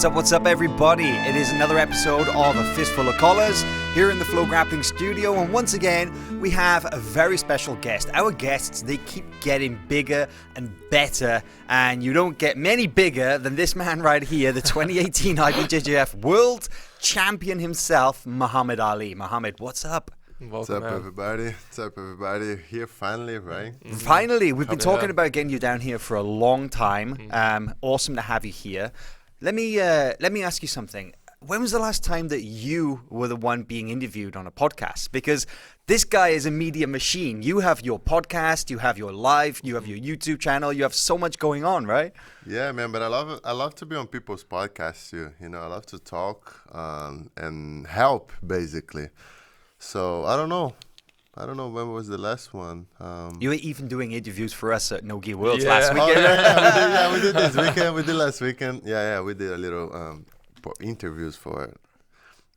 What's up, everybody? It is another episode of A Fistful of Collars here in the FloGrappling studio, and once again, we have a very special guest. Our guests, they keep getting bigger and better, and you don't get many bigger than this man right here, the 2018 IBJJF World Champion himself, Mahamed Aly. Mahamed, what's up? What's up, everybody? What's up, everybody? Here finally, right? Mm-hmm. Finally, we've been talking about getting you down here for a long time. Mm-hmm. Awesome to have you here. Let me ask you something. When was the last time that you were the one being interviewed on a podcast? Because this guy is a media machine. You have your podcast, you have your live, you have your YouTube channel, you have so much going on, right? Yeah, man. But I love to be on people's podcasts too. You know, I love to talk and help, basically. So I don't know when was the last one. You were even doing interviews for us at Nogi World last weekend. We did this weekend. We did last weekend. Yeah, we did a little interviews for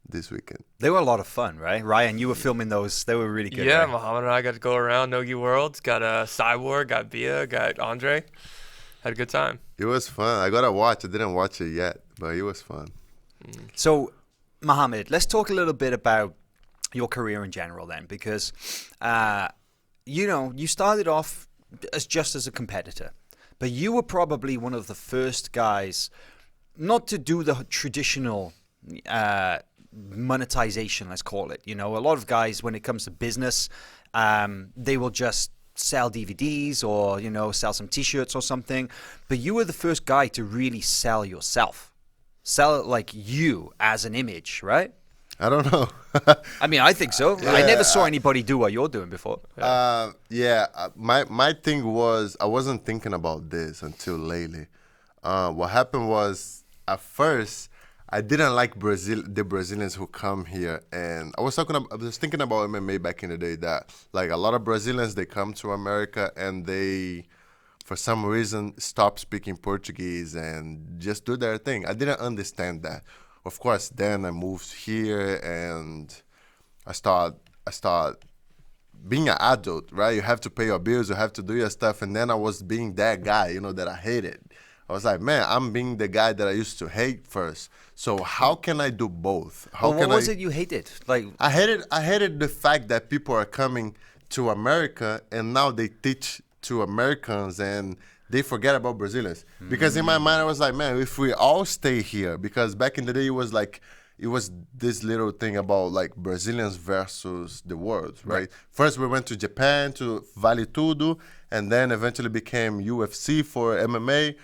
this weekend. They were a lot of fun, right? Ryan, you were filming those. They were really good. Yeah, right? Mohamed and I got to go around Nogi World. Got Cyborg, got Bia, got Andre. Had a good time. It was fun. I got to watch. I didn't watch it yet, but it was fun. So, Mahamed, let's talk a little bit about your career in general then, because you started off as a competitor, but you were probably one of the first guys not to do the traditional monetization, let's call it. You know, a lot of guys, when it comes to business, they will just sell DVDs or, you know, sell some t-shirts or something, but you were the first guy to really sell yourself, sell it like you as an image, right? I don't know. I mean, I think so. Yeah. I never saw anybody do what you're doing before. My thing was, I wasn't thinking about this until lately. What happened was, at first, I didn't like the Brazilians who come here. And I was thinking about MMA back in the day, that like a lot of Brazilians, they come to America and they, for some reason, stop speaking Portuguese and just do their thing. I didn't understand that. Of course, then I moved here and I start being an adult, right? You have to pay your bills, you have to do your stuff. And then I was being that guy, you know, that I hated. I was like, man, I'm being the guy that I used to hate first. So how can I do both? What was it you hated? Like I hated the fact that people are coming to America and now they teach to Americans and they forget about Brazilians. Because in my mind, I was like, man, if we all stay here, because back in the day, it was this little thing about like Brazilians versus the world, right? First, we went to Japan to Vale Tudo, and then eventually became UFC for MMA.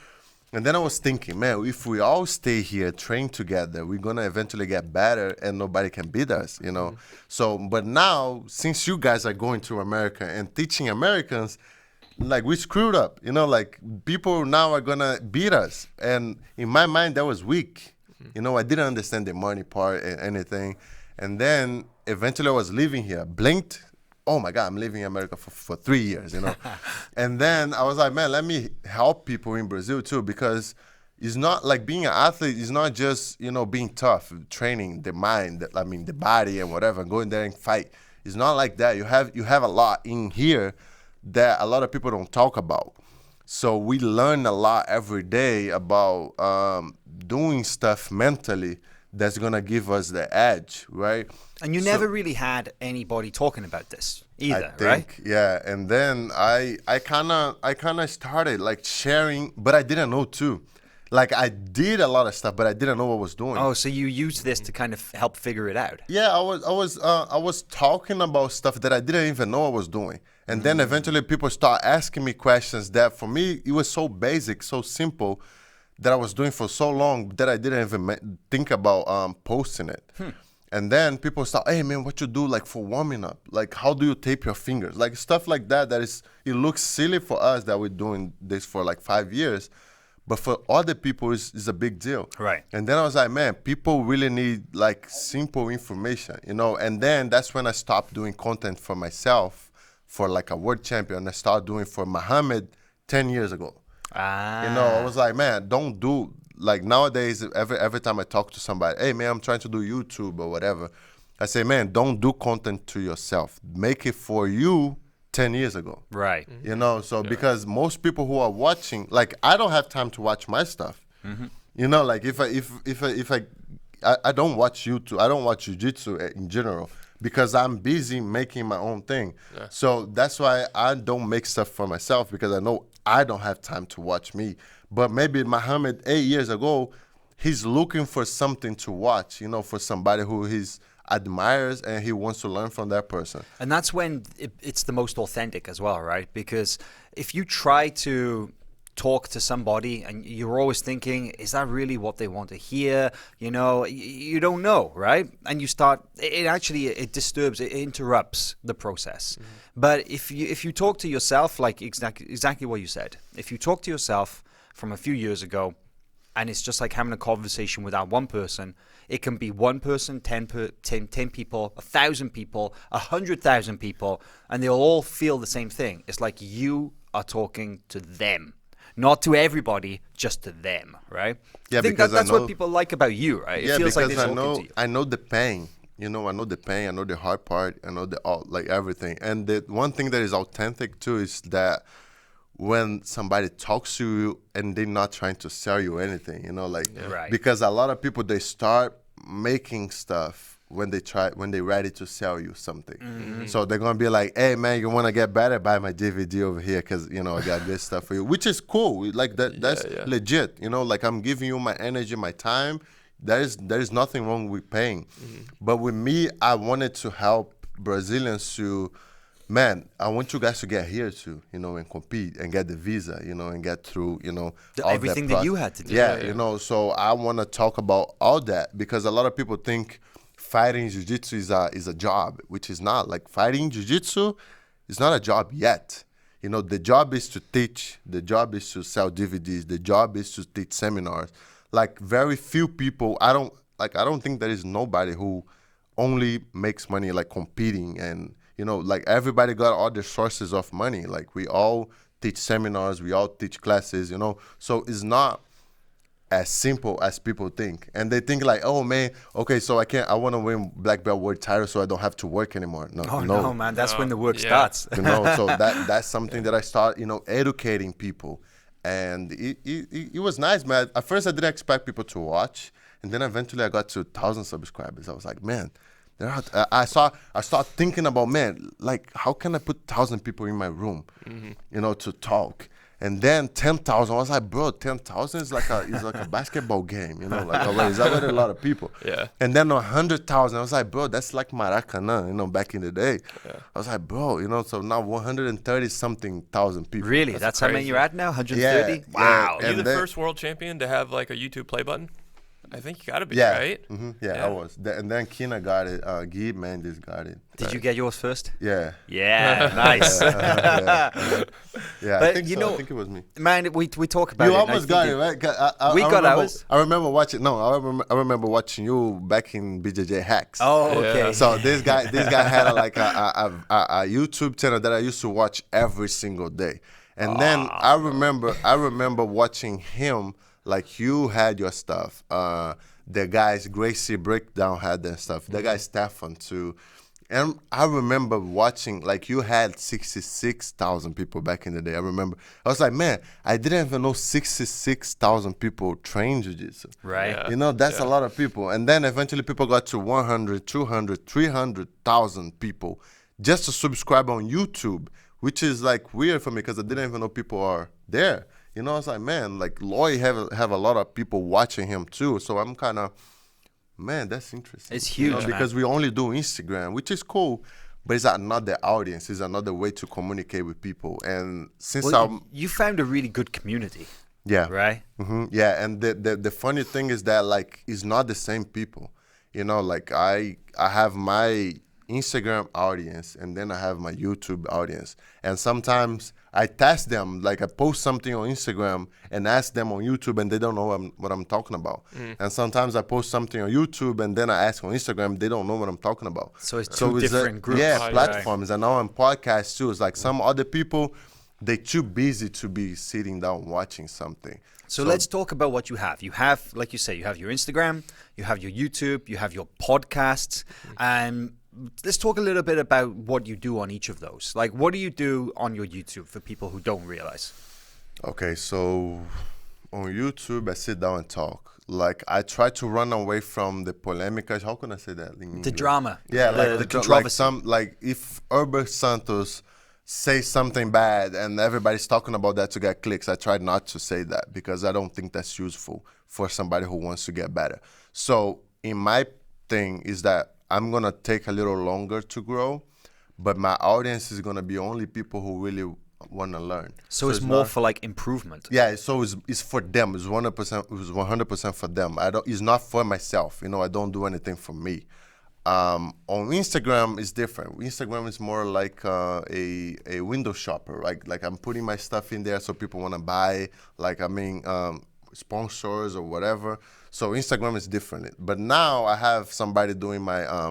And then I was thinking, man, if we all stay here, train together, we're going to eventually get better and nobody can beat us, you know? So, but now, since you guys are going to America and teaching Americans, like we screwed up, you know, like people now are gonna beat us. And in my mind, that was weak. You know, I didn't understand the money part and anything. And then eventually I was living here, blinked. Oh my God, I'm living in America for 3 years, you know. And then I was like, man, let me help people in Brazil too, because it's not like being an athlete is not just, you know, being tough, training the mind, the body and whatever, going there and fight. It's not like that. You have a lot in here that a lot of people don't talk about. So we learn a lot every day about doing stuff mentally that's going to give us the edge, right? And you never really had anybody talking about this either, right? Yeah, and then I kind of started like sharing, but I didn't know too. Like I did a lot of stuff, but I didn't know what I was doing. Oh, so you used this to kind of help figure it out? Yeah, I was talking about stuff that I didn't even know I was doing. And then eventually people start asking me questions that for me, it was so basic, so simple that I was doing for so long that I didn't even think about posting it. And then people start, hey man, what you do like for warming up? Like how do you tape your fingers? Like stuff like that it looks silly for us that we're doing this for like 5 years. But for other people, it's a big deal. Right. And then I was like, man, people really need like simple information, you know? And then that's when I stopped doing content for myself for like a world champion. I started doing for Mahamed 10 years ago. You know, I was like, man, don't do, like nowadays, every time I talk to somebody, hey man, I'm trying to do YouTube or whatever. I say, man, don't do content to yourself. Make it for you 10 years ago. Right. You know, so because most people who are watching, like I don't have time to watch my stuff. You know, like I don't watch YouTube. I don't watch jiu-jitsu in general because I'm busy making my own thing. Yeah. So that's why I don't make stuff for myself because I know I don't have time to watch me. But maybe Mahamed 8 years ago, he's looking for something to watch, you know, for somebody who he's admires and he wants to learn from that person. And that's when it's the most authentic as well, right? Because if you try to talk to somebody and you're always thinking, is that really what they want to hear? You know, you don't know, right? And you start, it disturbs, it interrupts the process. Mm-hmm. But if you talk to yourself, like exactly what you said, if you talk to yourself from a few years ago, and it's just like having a conversation with that one person, it can be one person, 10 people, 1,000 people, 100,000 people, and they'll all feel the same thing. It's like you are talking to them. Not to everybody, just to them, right? Yeah, I think because that's I know, what people like about you, right? Yeah, It feels like because they're talking to you. I know the pain. You know, I know the pain. I know the hard part. I know like everything. And the one thing that is authentic too is that when somebody talks to you and they're not trying to sell you anything, you know, like Right. because a lot of people they start making stuff when they're ready to sell you something. Mm-hmm. So they're gonna be like, "Hey man, you wanna get better? Buy my DVD over here because you know I got good stuff for you," which is cool. Like that's legit. You know, like I'm giving you my energy, my time. There is nothing wrong with paying. Mm-hmm. But with me, I wanted to help Brazilians to, man, I want you guys to get here too, you know, and compete and get the visa, you know, and get through, you know, all everything that you had to do. Yeah, you know, so I want to talk about all that because a lot of people think fighting jiu-jitsu is a job, which is not. Like fighting jiu-jitsu is not a job yet. You know, the job is to teach, the job is to sell DVDs, the job is to teach seminars. Like very few people, I don't think there is nobody who only makes money like competing and, you know, like everybody got all the sources of money. Like we all teach seminars, we all teach classes, you know. So it's not as simple as people think. And they think like, oh man, okay, so I want to win black belt world title so I don't have to work anymore. No, Man, that's when the work starts. You know, so that's something that I start, you know, educating people. And it was nice, man. At first I didn't expect people to watch. And then eventually I got to 1,000 subscribers. I was like, man, I started thinking about, man, like how can I put 1,000 people in my room, you know, to talk? And then 10,000, I was like, bro, 10,000 is like a basketball game, you know, like it's already a lot of people. Yeah. And then 100,000, I was like, bro, that's like Maracanã, you know, back in the day. Yeah. I was like, bro, you know, so now 130 something thousand people. Really? That's how many you're at now? 130? Yeah, Wow. yeah. Are you the then, first world champion to have like a YouTube play button? I think you got to be, yeah, right? Mm-hmm, yeah, I was. And then Kina got it. Guy Mendes got it. Did you get yours first? Yeah. Yeah, nice. Yeah, But I think you so. know, I think it was me. Man, we talk about You it. and I almost think got it, right? We got remember, ours. I remember watching. No, I remember watching you back in BJJ Hacks. Oh, okay. Yeah. So this guy had a YouTube channel that I used to watch every single day, and then I remember watching him like you had your stuff. The guys Gracie Breakdown had their stuff. The guy Stefan too. And I remember watching, like you had 66,000 people back in the day. I remember. I was like, man, I didn't even know 66,000 people train jiu-jitsu. Right. Yeah. You know, that's a lot of people. And then eventually people got to 100, 200, 300,000 people just to subscribe on YouTube, which is like weird for me because I didn't even know people are there. You know, I was like, man, like Loy have a lot of people watching him too. So I'm kind of, man, that's interesting. It's huge, you know, because we only do Instagram, which is cool, but it's another audience. It's another way to communicate with people. And since You found a really good community. Yeah. Right? Mm-hmm. Yeah, and the funny thing is that, like, it's not the same people. You know, like, I have my Instagram audience, and then I have my YouTube audience. And sometimes I test them, like I post something on Instagram and ask them on YouTube, and they don't know what I'm talking about. And sometimes I post something on YouTube, and then I ask on Instagram, they don't know what I'm talking about. So it's two different groups. Yeah, Oh, platforms. And now on podcasts too. It's like some other people, they're too busy to be sitting down watching something. So let's talk about what you have. You have, like you say, you have your Instagram, you have your YouTube, you have your podcasts, and let's talk a little bit about what you do on each of those. Like, what do you do on your YouTube for people who don't realize? Okay, so on YouTube, I sit down and talk. Like I try to run away from the polemics. How can I say that in English? The drama. Yeah, like the controversy. like if Herbert Santos say something bad and everybody's talking about that to get clicks, I try not to say that because I don't think that's useful for somebody who wants to get better. So in my thing is that I'm gonna take a little longer to grow, but my audience is gonna be only people who really want to learn. So it's more for like improvement. Yeah, so it's for them. It's 100%. It's 100% for them. It's not for myself. You know, I don't do anything for me. On Instagram, it's different. Instagram is more like a window shopper. Like I'm putting my stuff in there so people want to buy. Like sponsors or whatever. So Instagram is different. But now I have somebody doing my.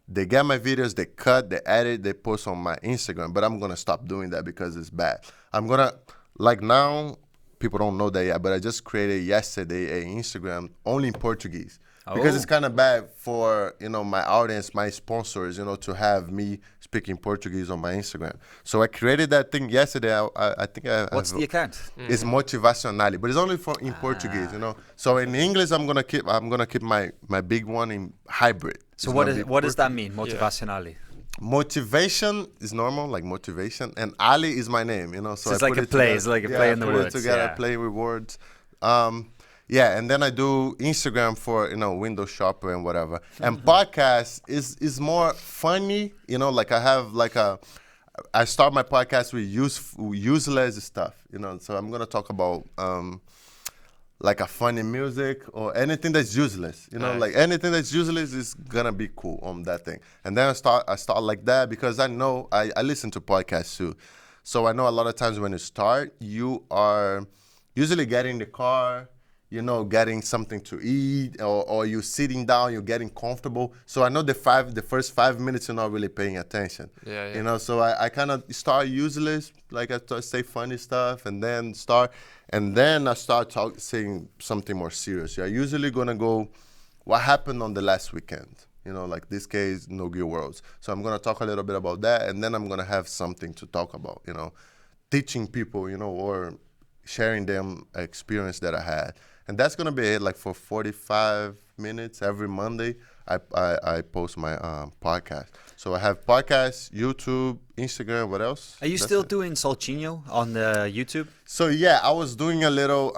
They get my videos, they cut, they edit, they post on my Instagram. But I'm going to stop doing that because it's bad. I'm going to, like now, people don't know that yet, but I just created yesterday an Instagram only in Portuguese. Because it's kind of bad for, you know, my audience, my sponsors, you know, to have me speaking Portuguese on my Instagram. So I created that thing yesterday. I think I What's the account? It's Motivational Aly, but it's only for in Portuguese, you know. So in English, I'm gonna keep my big one in hybrid. So what does that mean, Motivational Aly? Motivation is normal, like motivation, and Ali is my name, you know. So it's like a play. It's like a play in the words. Put it together, play with words. Yeah, and then I do Instagram for, you know, window shopper and whatever. And podcast is more funny, you know, like I have like I start my podcast with useless stuff, you know. So I'm gonna talk about like a funny music or anything that's useless, you know, Nice. like anything that's useless is gonna be cool on that thing. And then I start like that because I know I listen to podcasts too. So I know a lot of times when you start, you are usually getting in the car, you know, getting something to eat, or you're sitting down, you're getting comfortable. So I know the first 5 minutes you're not really paying attention. Yeah. You know, so I kind of start useless, like I say funny stuff, and then I start saying something more serious. You're usually gonna go, what happened on the last weekend? You know, like this case, No Gear Worlds. So I'm gonna talk a little bit about that, and then I'm gonna have something to talk about. You know, teaching people, you know, or sharing them experience that I had. And that's gonna be it. Like for 45 minutes every Monday, I post my podcast. So I have podcasts, YouTube, Instagram. What else? Are you still doing Solchinho on the YouTube? So yeah, I was doing a little.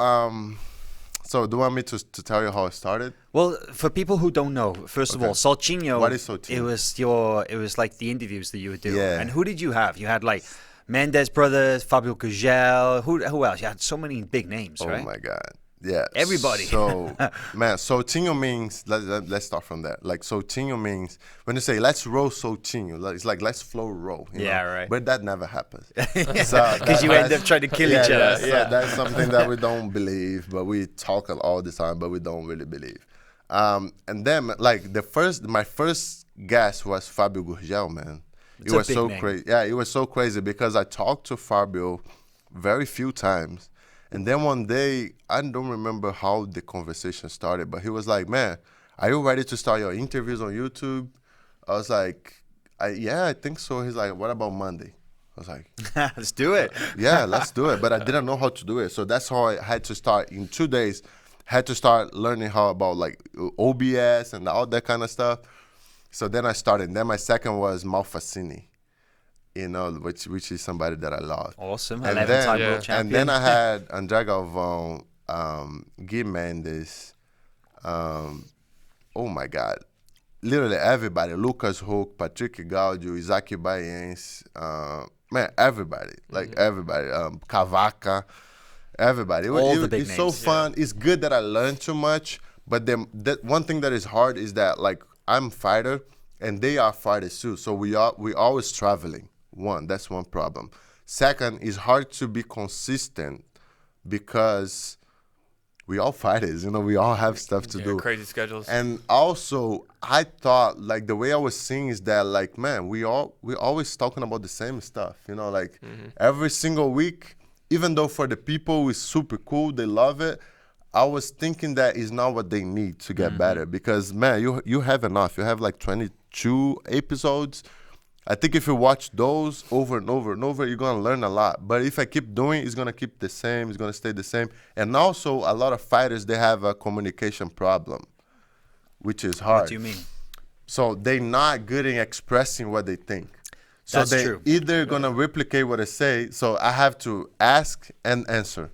So do you want me to tell you how it started? Well, for people who don't know, first of all, Solchinho. What is Solchinho? It was like the interviews that you would do. Yeah. And who did you have? You had like Mendes brothers, Fabio Cugel. Who else? You had so many big names, right? Oh my God. Yeah. Everybody. So, man, Soltinho means, let's start from that. Like, Soltinho means, when you say, let's roll Soltinho, it's like, let's flow roll. You know? Right. But that never happens. Because you end up trying to kill each other. So that's something that we don't believe, but we talk all the time, but we don't really believe. And then, like, my first guest was Fabio Gurgel, man. It was so crazy. Yeah, it was so crazy because I talked to Fabio very few times. And then one day, I don't remember how the conversation started, but he was like, man, are you ready to start your interviews on YouTube? I was like, yeah, I think so. He's like, what about Monday? I was like, let's do it. Yeah, let's do it. But I didn't know how to do it. So that's how I had to start in 2 days, had to start learning how about like OBS and all that kind of stuff. So then I started. Then my second was Malfacini. You know, which is somebody that I love. Awesome. 11-time world champion. And then I had André Galvão, Gui Mendes, oh my God, literally everybody. Lucas Huck, Patrick Gaudio, Isaac Baiense, man, everybody. Like everybody. Cavaca, everybody. All the big it's names. so fun. It's good that I learned too much. But then one thing that is hard is that like I'm a fighter and they are fighters too. So we always traveling. That's one problem. Second, it's hard to be consistent because we all fighters, you know, we all have stuff to do. Crazy schedules. And also, I thought, like, the way I was seeing is that, like, man, we're always talking about the same stuff, you know, like, every single week, even though for the people it's super cool, they love it, I was thinking that is not what they need to get better because, man, you have enough. You have, like, 22 episodes. I think if you watch those over and over and over, you're gonna learn a lot. But if I keep doing, it's gonna keep the same. It's gonna stay the same. And also, a lot of fighters, they have a communication problem, which is hard. What do you mean? So they're not good in expressing what they think. So That's they true. either gonna replicate what I say. So I have to ask and answer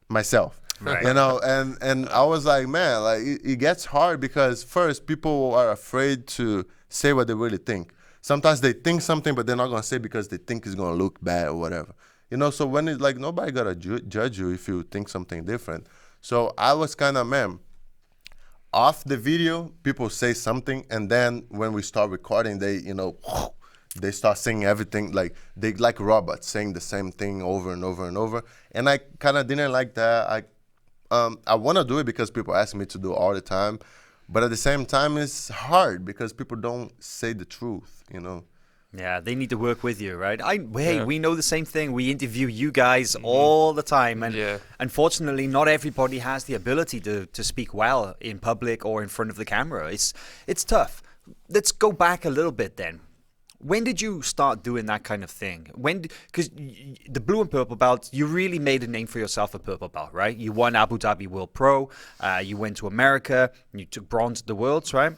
myself. Right. You know, and I was like, man, like it gets hard because first people are afraid to say what they really think. Sometimes they think something, but they're not gonna say because they think it's gonna look bad or whatever. You know, so when it's like nobody gotta judge you if you think something different. So I was kind of, man, off the video, people say something, and then when we start recording, they, you know, they start saying everything like they like robots saying the same thing over and over and over. And I kind of didn't like that. I want to do it because people ask me to do it all the time, but at the same time, it's hard because people don't say the truth, you know. Yeah, they need to work with you, right? Hey, we know the same thing. We interview you guys all the time, and unfortunately, not everybody has the ability to speak well in public or in front of the camera. It's tough. Let's go back a little bit then. When did you start doing that kind of thing? Because the blue and purple belt, you really made a name for yourself at purple belt, right? You won Abu Dhabi World Pro. You went to America. You took bronze at the Worlds, right?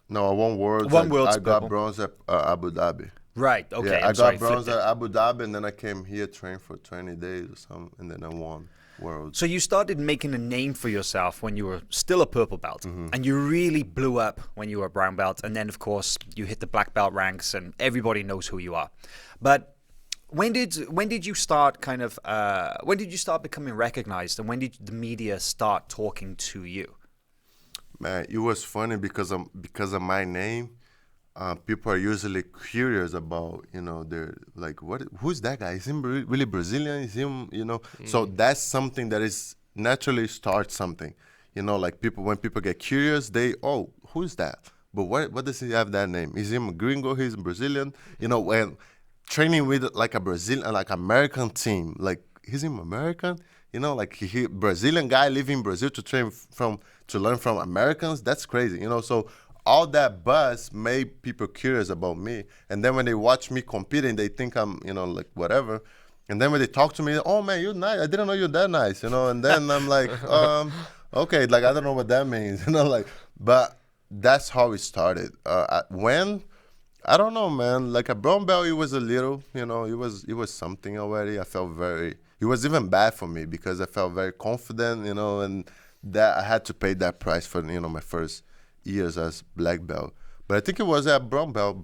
No, I won Worlds. I got bronze at Abu Dhabi. Right, okay. Yeah, I got bronze at Abu Dhabi, and then I came here, trained for 20 days or something, and then I won Worlds. So you started making a name for yourself when you were still a purple belt, and you really blew up when you were a brown belt, and then, of course, you hit the black belt ranks, and everybody knows who you are. But when did you start when did you start becoming recognized, and when did the media start talking to you? Man, it was funny because of my name. People are usually curious about, you know, they're like, who's that guy? Is him really Brazilian? Is him, you know? So that's something that is naturally starts something, you know, like when people get curious, who's that? But what does he have that name? Is him a gringo? He's Brazilian? You know, when training with like a Brazilian, like American team, like, is him American? You know, like he Brazilian guy living in Brazil to learn from Americans? That's crazy, you know? So all that buzz made people curious about me. And then when they watch me competing, they think I'm, you know, like whatever. And then when they talk to me, oh man, you're nice. I didn't know you're that nice, you know? And then I'm like, okay, like I don't know what that means, you know, like, but that's how it started. When, I don't know, man, like a brown belt, it was a little, you know, it was something already. I felt it was even bad for me because I felt very confident, you know, and that I had to pay that price for, you know, my first years as black belt. But I think it was at brown belt,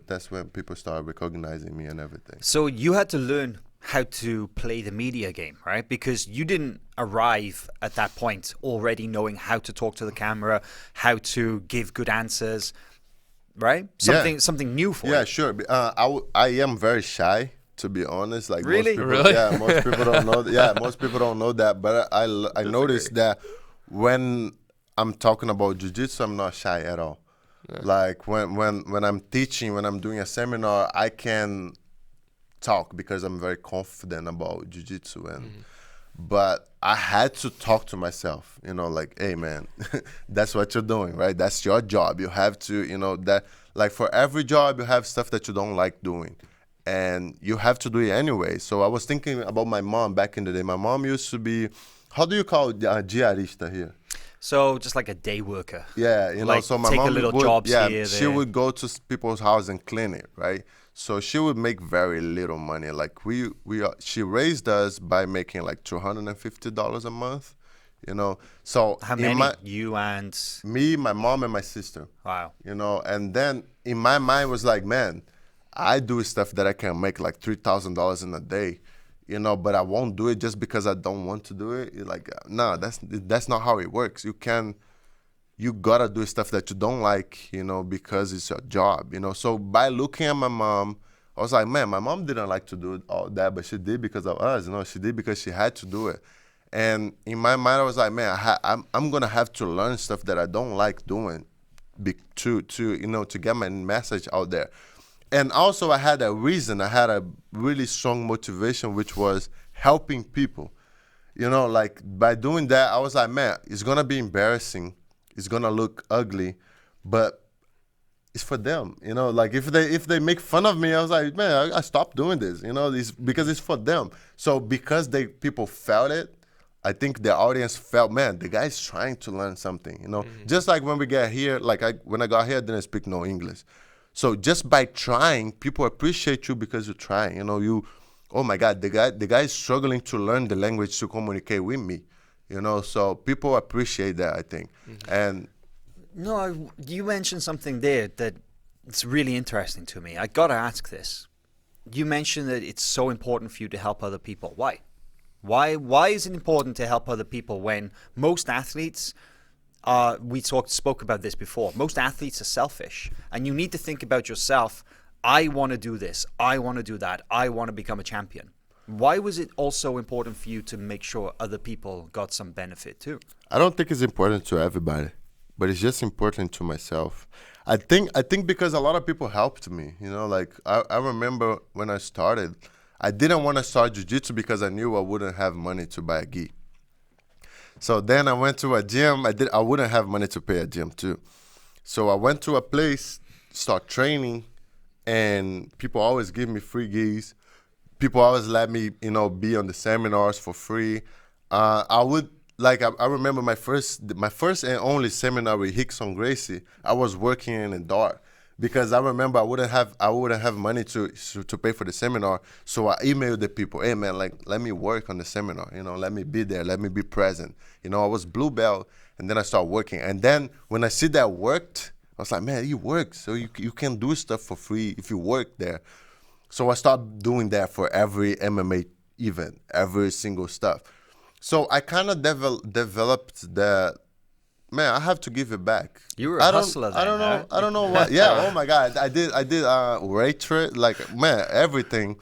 that's when people started recognizing me and everything. So you had to learn how to play the media game, right? Because you didn't arrive at that point already knowing how to talk to the camera, how to give good answers, right? Something new for you. Yeah, sure. I am very shy, to be honest. Like really? Most people don't know. Most people don't know that. But I noticed that when I'm talking about jiu-jitsu, I'm not shy at all. Yeah. Like when I'm teaching, when I'm doing a seminar, I can talk because I'm very confident about jiu-jitsu. But I had to talk to myself, you know, like, hey man, that's what you're doing, right? That's your job. You have to, you know, that like for every job you have stuff that you don't like doing. And you have to do it anyway. So I was thinking about my mom back in the day. My mom used to be, how do you call diarista here? So just like a day worker. Yeah, you know, like so my take mom a little would, jobs here, she would go to people's house and clean it, right? So she would make very little money. Like she raised us by making like $250 a month, you know. So how many? You and me, my mom, and my sister. Wow. You know, and then in my mind was like, man, I do stuff that I can make like $3,000 in a day. You know, but I won't do it just because I don't want to do it. You're like, no, that's not how it works. You gotta do stuff that you don't like, you know, because it's your job, you know. So by looking at my mom, I was like, man, my mom didn't like to do all that, but she did because of us, you know. She did because she had to do it. And in my mind, I was like, man, I'm gonna have to learn stuff that I don't like doing, to you know, to get my message out there. And also I had a reason, I had a really strong motivation, which was helping people. You know, like by doing that, I was like, man, it's gonna be embarrassing. It's gonna look ugly, but it's for them, you know. Like if they make fun of me, I was like, man, I stopped doing this, you know. It's because it's for them. So because people felt it, I think the audience felt, man, the guy's trying to learn something, you know. Just like when we get here, like when I got here, I didn't speak no English. So just by trying, people appreciate you because you're trying. You know, oh my God, the guy is struggling to learn the language to communicate with me. You know, so people appreciate that, I think. And No, you mentioned something there that it's really interesting to me. I gotta ask this. You mentioned that it's so important for you to help other people. Why? Why is it important to help other people when most athletes, we spoke about this before, most athletes are selfish, and you need to think about yourself. I want to do this. I want to do that. I want to become a champion. Why was it also important for you to make sure other people got some benefit too? I don't think it's important to everybody, but it's just important to myself. I think because a lot of people helped me, you know, like I remember when I started, I didn't want to start jiu-jitsu because I knew I wouldn't have money to buy a gi. So then I went to a gym. I wouldn't have money to pay a gym too. So I went to a place, start training, and people always give me free gis. People always let me, you know, be on the seminars for free. I remember my first and only seminar with Hickson Gracie. I was working in a dark. Because I remember I wouldn't have money to pay for the seminar, so I emailed the people, hey man, like let me work on the seminar, you know, let me be there, let me be present. You know, I was blue belt, and then I started working, and then when I see that worked, I was like, man, you work, so you can do stuff for free if you work there. So I started doing that for every MMA event, every single stuff. So I kind of developed that. Man, I have to give it back. You were a hustler then, I don't know. huh? I don't know what. Yeah. Oh my God. I did. Rate trade. Like, man, everything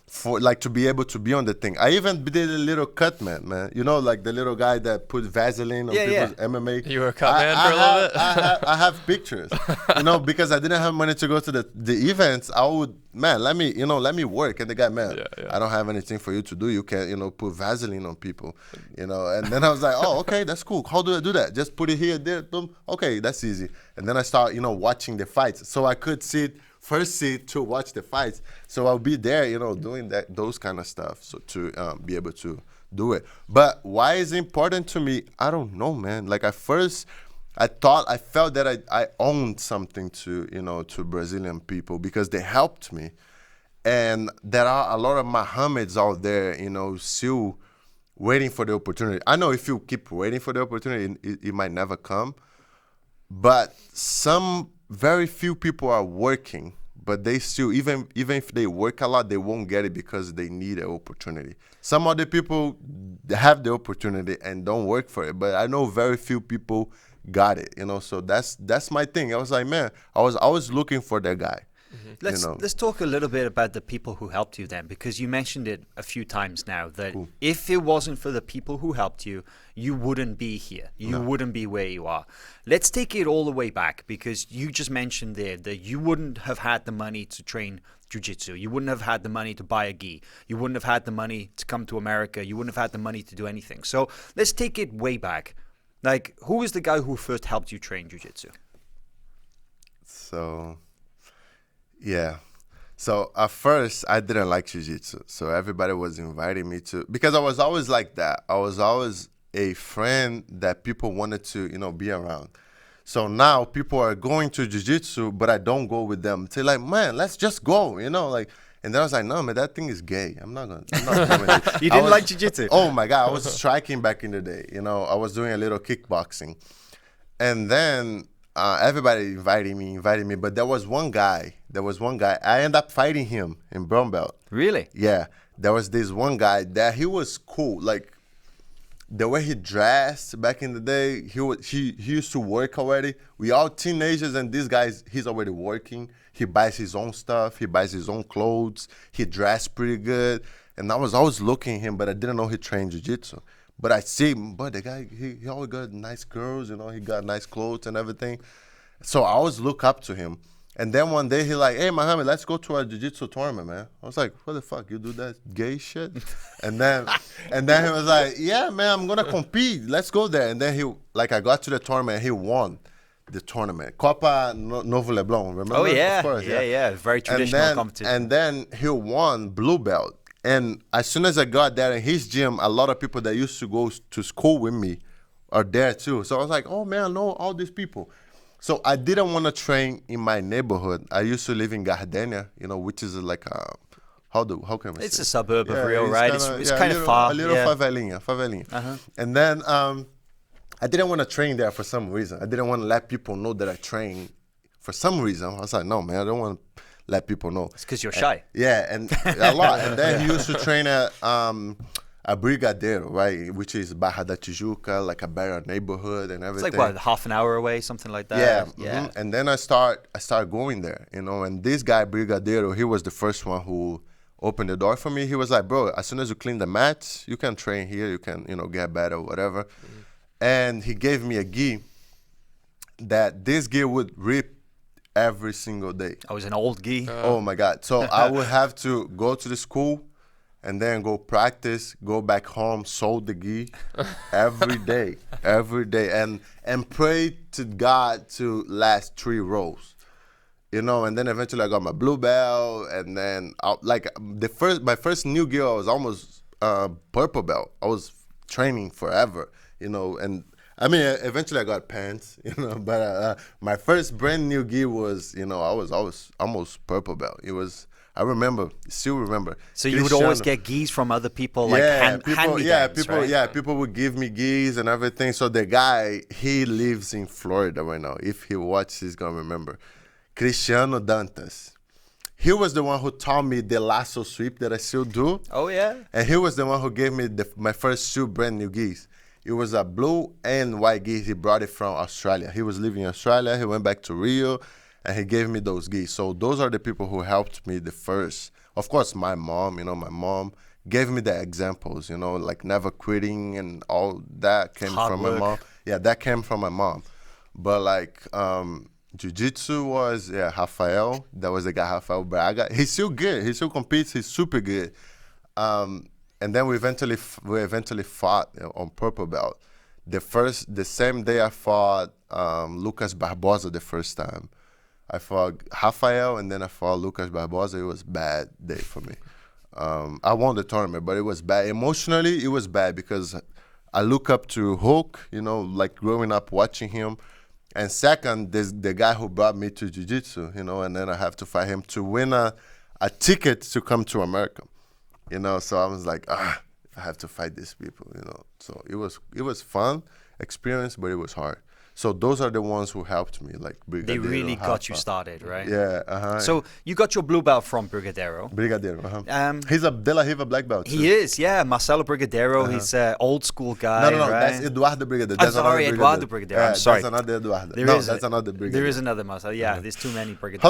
for like to be able to be on the thing. I even did a little cut man. You know, like the little guy that put Vaseline on people's MMA. You were a cut man for a little bit. I have pictures. You know, because I didn't have money to go to the events. I would, man, let me work. And the guy, man, I don't have anything for you to do. You can, you know, put Vaseline on people. You know, and then I was like, oh, okay, that's cool. How do I do that? Just put it here, there, boom. Okay, that's easy. And then I start, you know, watching the fights, so I could first seat to watch the fights. So I'll be there, you know, doing those kind of stuff, so to be able to do it. But why is it important to me? I don't know, man. Like at first, I felt that I owned something to, you know, to Brazilian people because they helped me. And there are a lot of Mohameds out there, you know, still waiting for the opportunity. I know if you keep waiting for the opportunity, it might never come. But very few people are working, but they still, even if they work a lot, they won't get it because they need an opportunity. Some other people have the opportunity and don't work for it, but I know very few people got it, you know. So that's my thing. I was like, man, I was looking for that guy. Let's talk a little bit about the people who helped you then, because you mentioned it a few times now that if it wasn't for the people who helped you, you wouldn't be here. You wouldn't be where you are. Let's take it all the way back, because you just mentioned there that you wouldn't have had the money to train jiu-jitsu. You wouldn't have had the money to buy a gi. You wouldn't have had the money to come to America. You wouldn't have had the money to do anything. So let's take it way back. Like, who was the guy who first helped you train jiu-jitsu? Yeah. So at first, I didn't like jiu-jitsu. So everybody was inviting me to, because I was always like that. I was always a friend that people wanted to, you know, be around. So now people are going to jiu-jitsu, but I don't go with them. They're like, man, let's just go, you know, like. And then I was like, no, man, that thing is gay. I'm not doing it. You didn't like jiu-jitsu? Oh my God, I was striking back in the day. You know, I was doing a little kickboxing. And then everybody invited me, but there was one guy. I ended up fighting him in brown belt. Really? Yeah. There was this one guy that he was cool. Like the way he dressed back in the day, he used to work already. We all teenagers, and this guy, he's already working. He buys his own stuff. He buys his own clothes. He dressed pretty good. And I was always looking at him, but I didn't know he trained jiu-jitsu. But I see him, but the guy, he always got nice girls, you know, he got nice clothes and everything. So I always look up to him. And then one day he like, hey, Mahamed, let's go to a jiu-jitsu tournament, man. I was like, what the fuck, you do that gay shit? and then he was like, yeah, man, I'm going to compete. Let's go there. And then I got to the tournament and he won. the tournament, Copa Novo Leblon. Remember? Oh yeah, Of course, yeah. Very traditional competition. And then he won blue belt. And as soon as I got there in his gym, a lot of people that used to go to school with me are there too. So I was like, oh man, I know all these people. So I didn't want to train in my neighborhood. I used to live in Gardenia, which is like how can I say? It's a suburb of Rio, it's right? Kinda, It's kind of far. A little favelinha. Uh-huh. And then I didn't want to train there for some reason. I didn't want to let people know that I train for some reason. I was like, no, man, I don't want to let people know. It's because you're shy. And a lot. And then he used to train at a Brigadeiro, right, which is Barra da Tijuca, like a better neighborhood and everything. It's like, what, half an hour away, something like that? Yeah. And then I start going there, and this guy, Brigadeiro, he was the first one who opened the door for me. He was like, bro, as soon as you clean the mats, you can train here, you can, get better or whatever. Mm-hmm. And he gave me a gi that this gi would rip every single day. Oh, it was an old gi? Oh, my God. So I would have to go to the school and then go practice, go back home, sew the gi every day, and pray to God to last 3 rows. And then eventually I got my blue belt, and then my first new gear, I was almost purple belt. I was training forever, and I mean eventually I got pants, but my first brand new gear was, I was almost purple belt. I still remember. So you would always get gis from other people, like hand-me-downs, right? People would give me gis and everything. So the guy, he lives in Florida right now. If he watches, he's gonna remember. Cristiano Dantas. He was the one who taught me the lasso sweep that I still do. Oh, yeah? And he was the one who gave me my first 2 brand new gis. It was a blue and white gis. He brought it from Australia. He was living in Australia. He went back to Rio, and he gave me those gis. So those are the people who helped me the first. Of course, my mom, my mom gave me the examples, like never quitting and all that came from my mom. Yeah, that came from my mom. But like jiu-jitsu was, Rafael. That was the guy, Rafael Braga. He's still good. He still competes. He's super good. And then we eventually fought on purple belt. The same day I fought Lucas Barbosa the first time. I fought Rafael, and then I fought Lucas Barbosa. It was a bad day for me. I won the tournament, but it was bad. Emotionally, it was bad because I look up to Hulk, like growing up watching him. And second, there's the guy who brought me to jiu-jitsu, and then I have to fight him to win a ticket to come to America. So I was like, I have to fight these people, So it was fun experience, but it was hard. So those are the ones who helped me, like Brigadeiro. They really got you started, right? Yeah. So you got your blue belt from Brigadeiro. He's a De La Riva black belt. He is, yeah. Marcelo Brigadeiro. He's an old school guy. No. Right? That's Eduardo Brigadeiro. I'm sorry, Eduardo Brigadeiro. I'm sorry. That's another Eduardo. That's another Brigadeiro. There is another Marcelo. Yeah, there's too many Brigadeiros.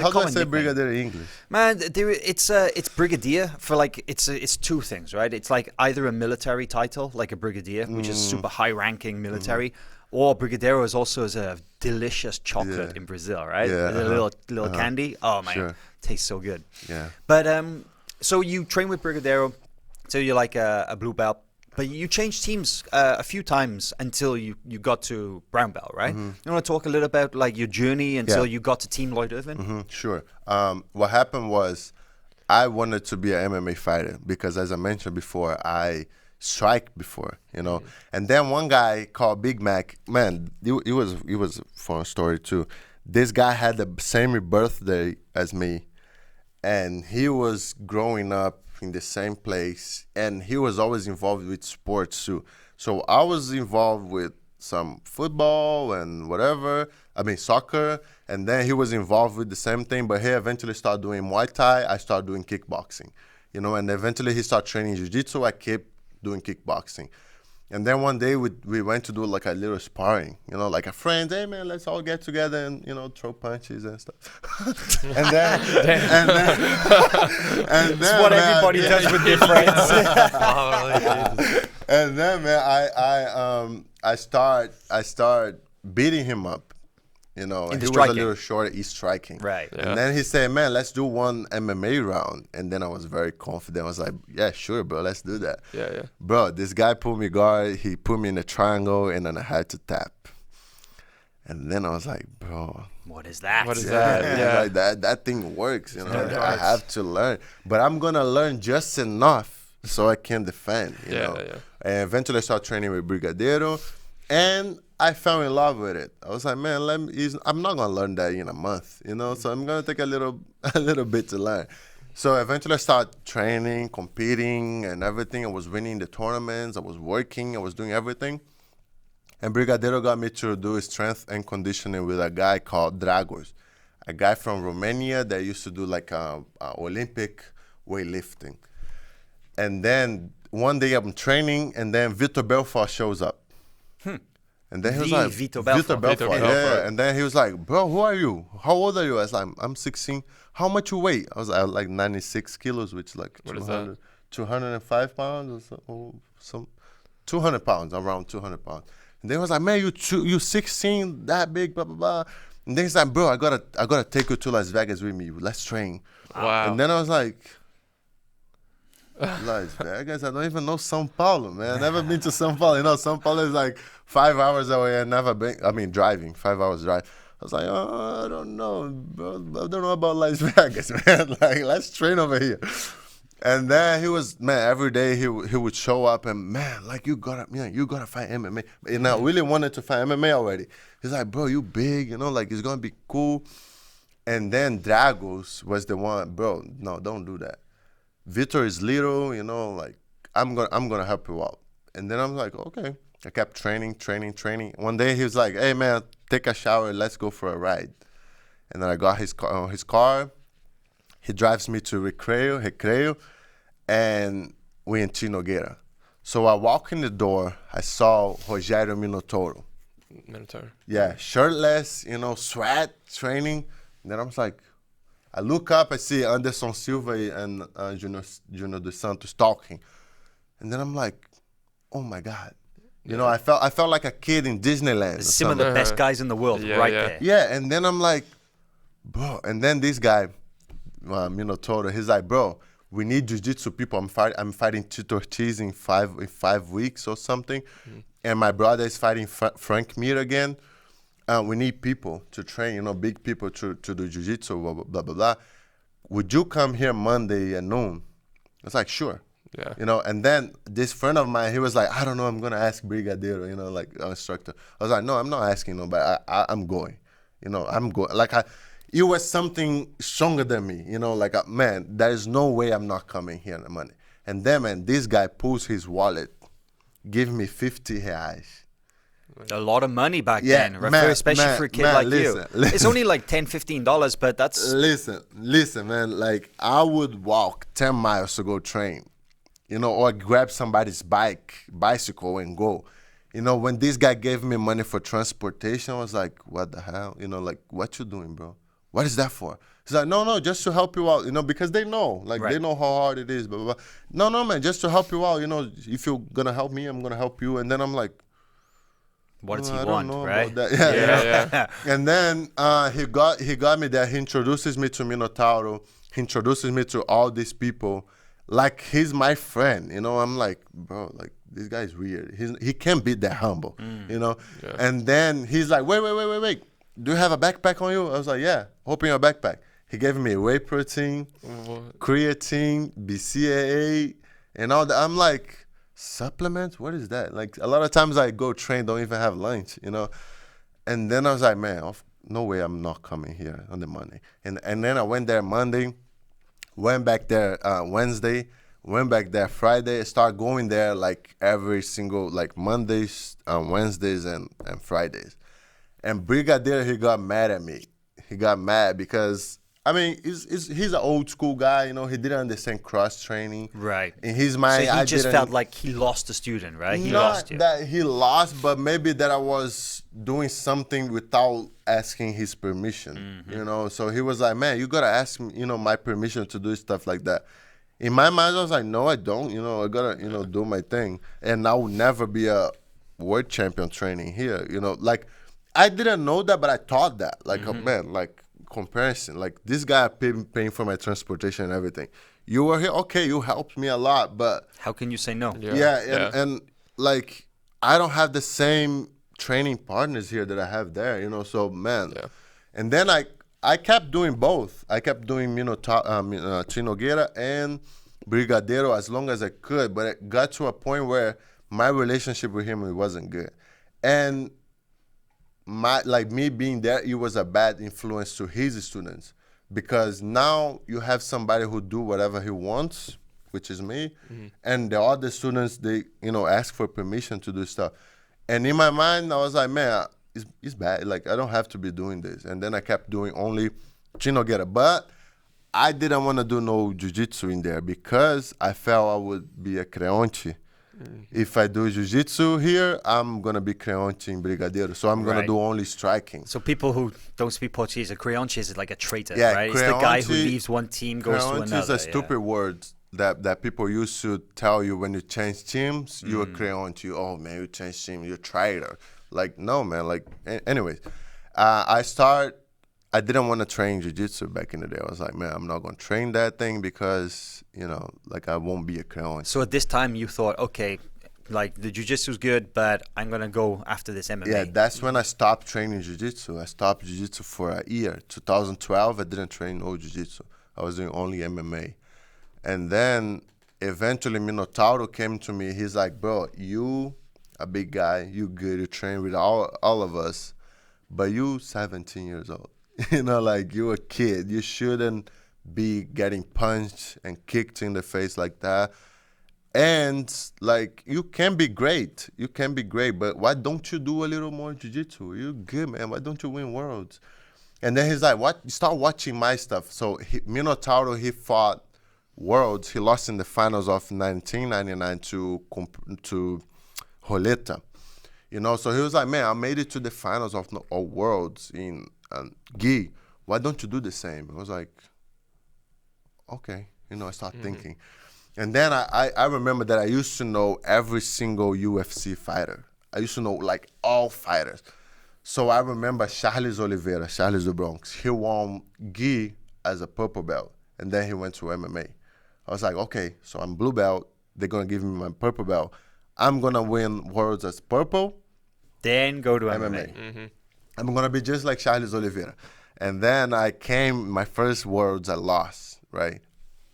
How do I say Brigadier in English? Man, it's brigadier for it's 2 things, right? It's like either a military title, like a brigadier, which is super high-ranking military. Or Brigadeiro is also a delicious chocolate in Brazil, right? Yeah, a little candy. Oh man, tastes so good. Yeah. But so you train with Brigadeiro, so you're like a blue belt, but you changed teams a few times until you got to brown belt, right? You want to talk a little about like your journey until you got to Team Lloyd Irvin? Sure. What happened was I wanted to be an MMA fighter because, as I mentioned before, I strike before, and then one guy called Big Mac, man, it was a fun story too. This guy had the same birthday as me, and he was growing up in the same place, and he was always involved with sports too. So I was involved with some football and soccer, and then he was involved with the same thing, but he eventually started doing Muay Thai, I started doing kickboxing, and eventually he started training jiu-jitsu, I kept doing kickboxing. And then one day we went to do like a little sparring, like a friend, hey man, let's all get together and, throw punches and stuff. and then it's what everybody does with their friends. And then man, I start beating him up. And he was a little short, he's striking. Right. Yeah. And then he said, man, let's do one MMA round. And then I was very confident. I was like, yeah, sure, bro, let's do that. Yeah. Bro, this guy pulled me guard. He put me in a triangle, and then I had to tap. And then I was like, bro, What is that? What is that? Yeah. like that thing works, you know. It I works. have to learn, but I'm gonna learn just enough so I can defend, you know. Yeah. And eventually I started training with Brigadeiro, and I fell in love with it. I was like, man, I'm not gonna learn that in a month, you know. So I'm gonna take a little bit to learn. So eventually I started training, competing, and everything. I was winning the tournaments. I was working. I was doing everything. And Brigadeiro got me to do strength and conditioning with a guy called Dragos, a guy from Romania that used to do like Olympic weightlifting. And then one day I'm training, and then Vitor Belfort shows up. And then he was like, Vitor Belfort. Vitor Belfort, Vitor yeah. Belfort. And then he was like, bro, who are you? How old are you? I was like, I'm 16. How much you weigh? I was like 96 kilos, which is like What is that? 205 pounds or so, or some 200 pounds, around 200 pounds. And then he was like, man, you 16, that big, blah, blah, blah. And then he's like, bro, I gotta take you to Las Vegas with me. Let's train. Wow. And then I was like, Las Vegas? I don't even know São Paulo, man. I've never been to São Paulo. You know, São Paulo is like 5 hours away. I never been, driving, 5 hours drive. I was like, oh, I don't know, bro. I don't know about Las Vegas, man. Like, let's train over here. And then he was, man, every day he would show up and, man, like, you gotta fight MMA. And I really wanted to fight MMA already. He's like, bro, you big, you know, like, it's gonna be cool. And then Dragos was the one, bro, no, don't do that. Vitor is little, you know, like, I'm gonna help you out. And then I'm like, okay. I kept training. One day he was like, hey, man, take a shower, let's go for a ride. And then I got his car. He drives me to Recreio, and we in Nogueira. So I walk in the door, I saw Rogério Minotauro. Minotaur. Yeah, shirtless, you know, sweat, training. And then I was like, I look up, I see Anderson Silva and Junior dos Santos talking. And then I'm like, oh my God. You know, I felt like a kid in Disneyland. Some of the best guys in the world there. Yeah, and then I'm like, bro. And then this guy, Minotauro, he's like, bro, we need jiu-jitsu people. I'm fighting Tito Ortiz in 5 weeks or something. Mm-hmm. And my brother is fighting Frank Mir again. We need people to train, you know, big people to do jiu-jitsu, blah, blah, blah. Would you come here Monday at noon? I was like, sure. Yeah. You know, and then this friend of mine, he was like, I don't know, I'm going to ask Brigadeiro, you know, like instructor. I was like, no, I'm not asking nobody. I'm going. You know, I'm going. Like, it was something stronger than me. You know, like, man, there is no way I'm not coming here on the money. And then, man, this guy pulls his wallet, give me 50 reais. A lot of money back then, especially for a kid like you. It's only like $10, $15, but that's... Listen, man, like, I would walk 10 miles to go train. You know, or grab somebody's bicycle and go. You know, when this guy gave me money for transportation, I was like, what the hell? You know, like, what you doing, bro? What is that for? He's like, no, just to help you out, you know, because they know. Like, They know how hard it is, blah, blah, blah. No, man, just to help you out. You know, if you're going to help me, I'm going to help you. And then I'm like, what does he want, right? Yeah. And then he got me there. He introduces me to Minotauro. He introduces me to all these people. Like, he's my friend, you know. I'm like, bro, like, this guy's weird. He can't be that humble, you know. Yeah. And then he's like, wait. Do you have a backpack on you? I was like, yeah, open your backpack. He gave me whey protein, creatine, BCAA, and all that. I'm like, supplements? What is that? Like, a lot of times I go train, don't even have lunch, you know. And then I was like, man, no way I'm not coming here on the Monday. And then I went there Monday. Went back there Wednesday, went back there Friday, start going there like every single, like Mondays, Wednesdays, and Fridays. And Brigadeiro, he got mad at me. He got mad because, I mean, he's an old school guy, you know, he didn't understand cross training. Right. In his mind, so he just felt like he lost the student, right? He lost you. That he lost, but maybe that I was doing something without asking his permission, you know? So he was like, man, you got to ask me, you know, my permission to do stuff like that. In my mind, I was like, no, I don't. You know, I got to, you know, do my thing. And I will never be a world champion training here, you know? Like, I didn't know that, but I thought that. Like, man, like, comparison. Like, this guy paying for my transportation and everything. You were here, okay, you helped me a lot, but... How can you say no? Yeah, and like, I don't have the same training partners here that I have there, you know. So man, Yeah. and then I kept doing both. I kept doing Chinoguera and Brigadeiro as long as I could, but it got to a point where my relationship with him, it wasn't good, and me being there, it was a bad influence to his students, because now you have somebody who do whatever he wants, which is me, and the other students, they ask for permission to do stuff, and in my mind I was like, man, it's bad. Like, I don't have to be doing this. And then I kept doing only Chinoguera, but I didn't want to do no jiu-jitsu in there because I felt I would be a creonte. If I do jiu-jitsu here, I'm going to be creonte in Brigadeiro. So I'm going to do only striking. So people who don't speak Portuguese, a creonte is like a traitor, Yeah, right? It's the guy who leaves one team, goes to creonte another. is a stupid word that people used to tell you when you change teams. You're a creonte. Oh, man, you change team. You're a traitor. Like, no, man. Like, anyways, I didn't want to train jiu-jitsu back in the day. I was like, man, I'm not going to train that thing because, like, I won't be a creonte. So at this time you thought, okay, like the jiu-jitsu's good, but I'm going to go after this MMA. Yeah, that's when I stopped training jiu-jitsu. I stopped jiu-jitsu for a year. 2012, I didn't train no jiu-jitsu. I was doing only MMA. And then eventually Minotauro came to me. He's like, bro, you a big guy, you good, you train with all of us, but you 17 years old. Like, you a kid. You shouldn't be getting punched and kicked in the face like that. And, like, you can be great. You can be great, but why don't you do a little more jiu-jitsu? You're good, man. Why don't you win worlds? And then he's like, what? Start watching my stuff. So Minotauro, he fought worlds. He lost in the finals of 1999 to Roleta. So he was like, man, I made it to the finals of worlds in gi. Why don't you do the same? I was like, okay. I started thinking. And then I remember that I used to know every single UFC fighter. I used to know, like, all fighters. So I remember Charles Oliveira, Charles do Bronx. He won gi as a purple belt, and then he went to MMA. I was like, okay, so I'm blue belt. They're going to give me my purple belt. I'm going to win worlds as purple. Then go to MMA. Mm-hmm. I'm going to be just like Charles Oliveira. And then my first worlds I lost, right?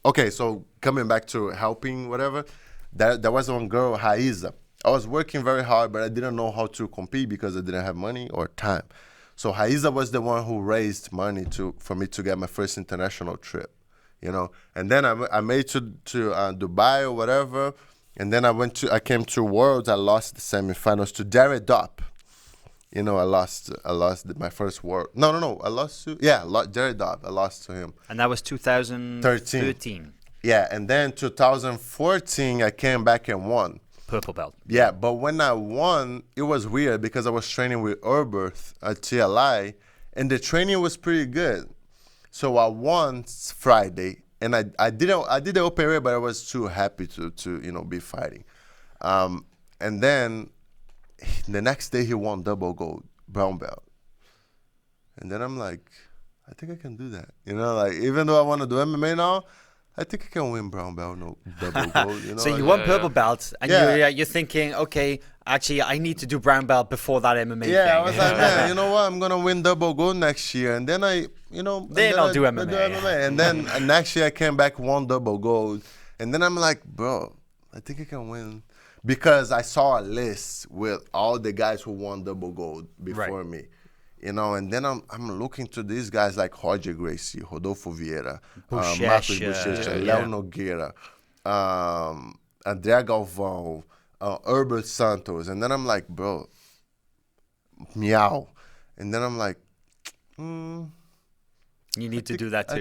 Okay, so coming back to helping, whatever, there was one girl, Raiza. I was working very hard, but I didn't know how to compete because I didn't have money or time. So Raiza was the one who raised money for me to get my first international trip, And then I made to Dubai or whatever. And then I came to Worlds. I lost the semifinals to Jared Dopp. I lost my first world. No. I lost to Jared Dobb. I lost to him. And that was 2013. Yeah, and then 2014 I came back and won. Purple belt. Yeah, but when I won, it was weird because I was training with Herbert at TLI, and the training was pretty good. So I won Friday, and I did the open weight, but I was too happy to be fighting. And then the next day he won double gold, brown belt. And then I'm like, I think I can do that. Like, even though I want to do MMA now, I think I can win brown belt, no double gold. So you won purple belt, and you're thinking, okay, actually, I need to do brown belt before that MMA thing. Yeah, I was like, man, you know what? I'm going to win double gold next year. And then I'll do MMA. And then next year I came back, won double gold. And then I'm like, bro, I think I can win. Because I saw a list with all the guys who won double gold before me. And then I'm looking to these guys like Roger Gracie, Rodolfo Vieira, Marcos Bochecha, Léo Nogueira, André Galvão, Herbert Santos. And then I'm like, bro, meow. And then I'm like, you need to do that too.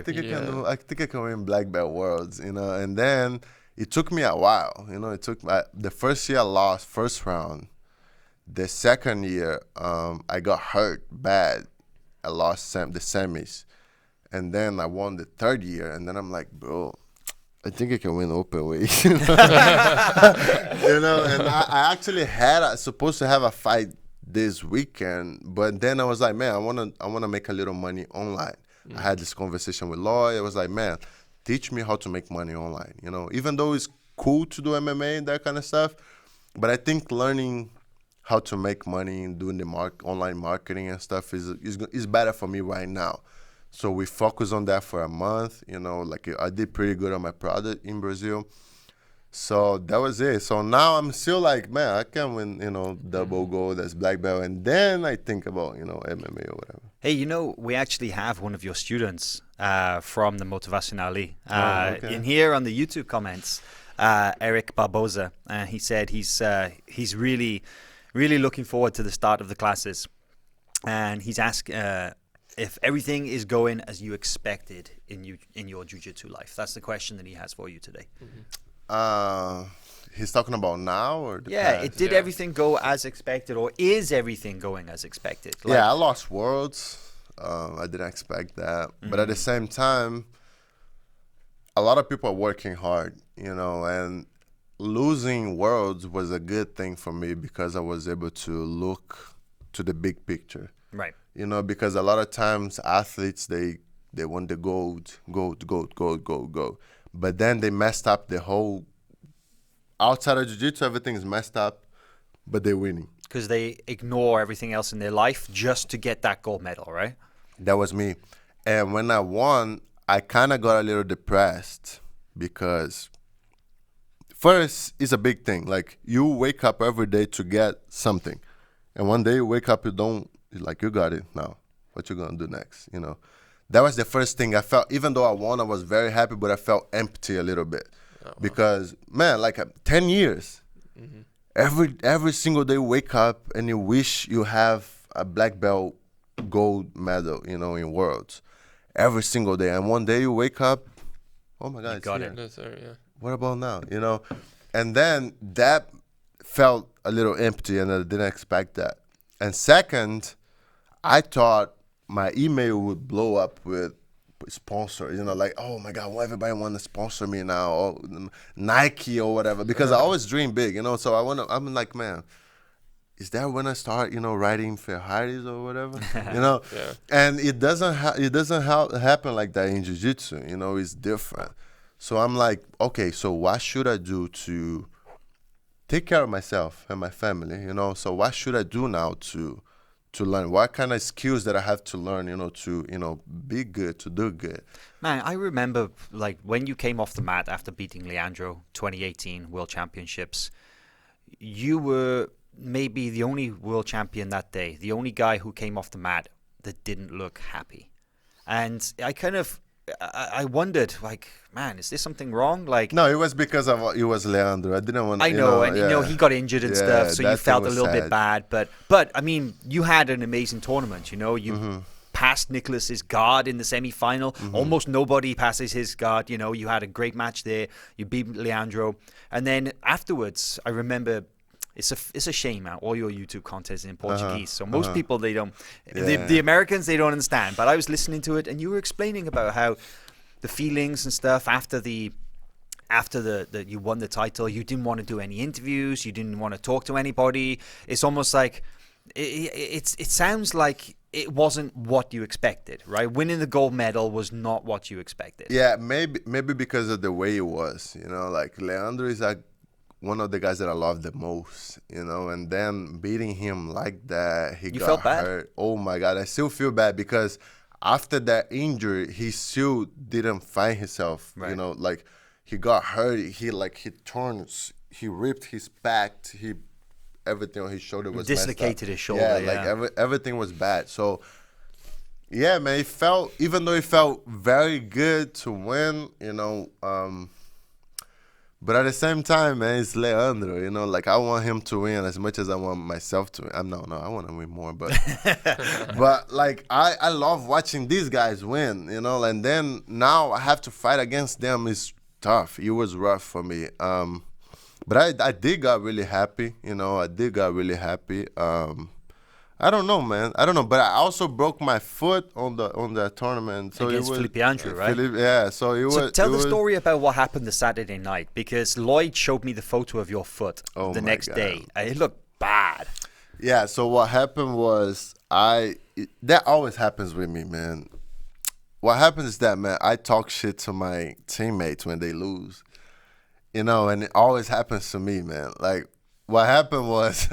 I think I can win black belt worlds, And then it took me a while. It took the first year I lost first round. The second year, I got hurt bad. I lost the semis. And then I won the third year. And then I'm like, bro, I think I can win open weight. And I actually supposed to have a fight this weekend. But then I was like, man, I wanna make a little money online. I had this conversation with Lloyd. I was like, man, teach me how to make money online. Even though it's cool to do MMA and that kind of stuff. But I think learning how to make money and doing the online marketing and stuff is better for me right now. So we focus on that for a month. Like I did pretty good on my product in Brazil. So that was it. So now I'm still like, man, I can win, double gold as black belt. And then I think about, MMA or whatever. Hey, we actually have one of your students from the Motivated Aly in here on the YouTube comments, Eric Barbosa. He said he's really, really looking forward to the start of the classes. And he's asked if everything is going as you expected in your jiu-jitsu life. That's the question that he has for you today. He's talking about now or the past? Did everything go as expected, or is everything going as expected? I lost worlds. I didn't expect that. But at the same time, a lot of people are working hard, and losing worlds was a good thing for me because I was able to look to the big picture. Right. Because a lot of times athletes, they want the gold. But then they messed up the whole, outside of jiu-jitsu, everything is messed up, but they're winning. Because they ignore everything else in their life just to get that gold medal, right? That was me. And when I won, I kind of got a little depressed because first, it's a big thing. Like, you wake up every day to get something. And one day you wake up, you got it now. What you going to do next, That was the first thing I felt. Even though I won, I was very happy, but I felt empty a little bit. Because, man, 10 years. Every single day you wake up and you wish you have a black belt gold medal, in Worlds. Every single day. And one day you wake up, oh my God, you got it. That's right, yeah. What about now, And then that felt a little empty, and I didn't expect that. And second, I thought my email would blow up with sponsors, oh my God, everybody want to sponsor me now, or Nike or whatever, because I always dream big, so I'm like, man, is that when I start, riding Ferraris or whatever, Yeah. And it doesn't happen like that in jiu-jitsu, it's different. So I'm like, okay, so what should I do to take care of myself and my family, so what should I do now to learn? What kind of skills that I have to learn, to be good, to do good? Man, I remember when you came off the mat after beating Leandro, 2018 World Championships, you were maybe the only world champion that day, the only guy who came off the mat that didn't look happy. And I wondered, man, is there something wrong? No, it was because it was Leandro. I didn't want. I know, he got injured and stuff, so you felt a little bit bad. But I mean, you had an amazing tournament. You passed Nicholas's guard in the semi-final. Almost nobody passes his guard. You had a great match there. You beat Leandro, and then afterwards, I remember. It's a shame, man. All your YouTube content is in Portuguese, so most people they don't. The Americans they don't understand. But I was listening to it, and you were explaining about how the feelings and stuff after you won the title. You didn't want to do any interviews. You didn't want to talk to anybody. It's almost like it sounds like it wasn't what you expected, right? Winning the gold medal was not what you expected. Yeah, maybe because of the way it was. Leandro is one of the guys that I love the most, and then beating him like that, he got hurt. Bad? Oh my God, I still feel bad because after that injury, he still didn't find himself. Right. He got hurt. He turns, he ripped his back. Everything on his shoulder was dislocated his shoulder. Yeah, everything was bad. So yeah, man, even though it felt very good to win, but at the same time, man, it's Leandro, I want him to win as much as I want myself to win. No, I want to win more, but but I love watching these guys win, and then now I have to fight against them. It's tough. It was rough for me. But I did got really happy, I don't know, man. I don't know, but I also broke my foot on the tournament. So against Felipe Andrew, right? So it was. So tell the story about what happened the Saturday night, because Lloyd showed me the photo of your foot the next day. It looked bad. Yeah. So what happened was that always happens with me, man. What happens is that, man, I talk shit to my teammates when they lose, and it always happens to me, man. What happened was.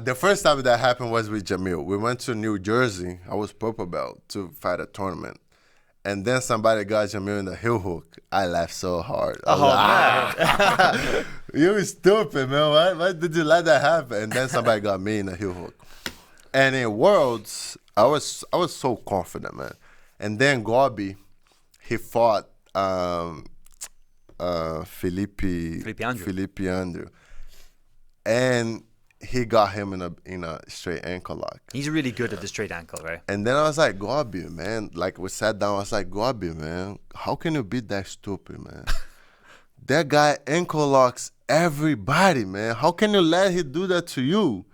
The first time that happened was with Jamil. We went to New Jersey. I was purple belt to fight a tournament. And then somebody got Jamil in the heel hook. I laughed so hard. I was like, you stupid, man. Why did you let that happen? And then somebody got me in the heel hook. And in Worlds, I was so confident, man. And then Gobi, he fought Felipe Andrew. And he got him in a straight ankle lock. He's really good at the straight ankle, right? And then I was like, Gobi, man. Like, we sat down. I was like, Gobi, man, how can you be that stupid, man? That guy ankle locks everybody, man. How can you let him do that to you?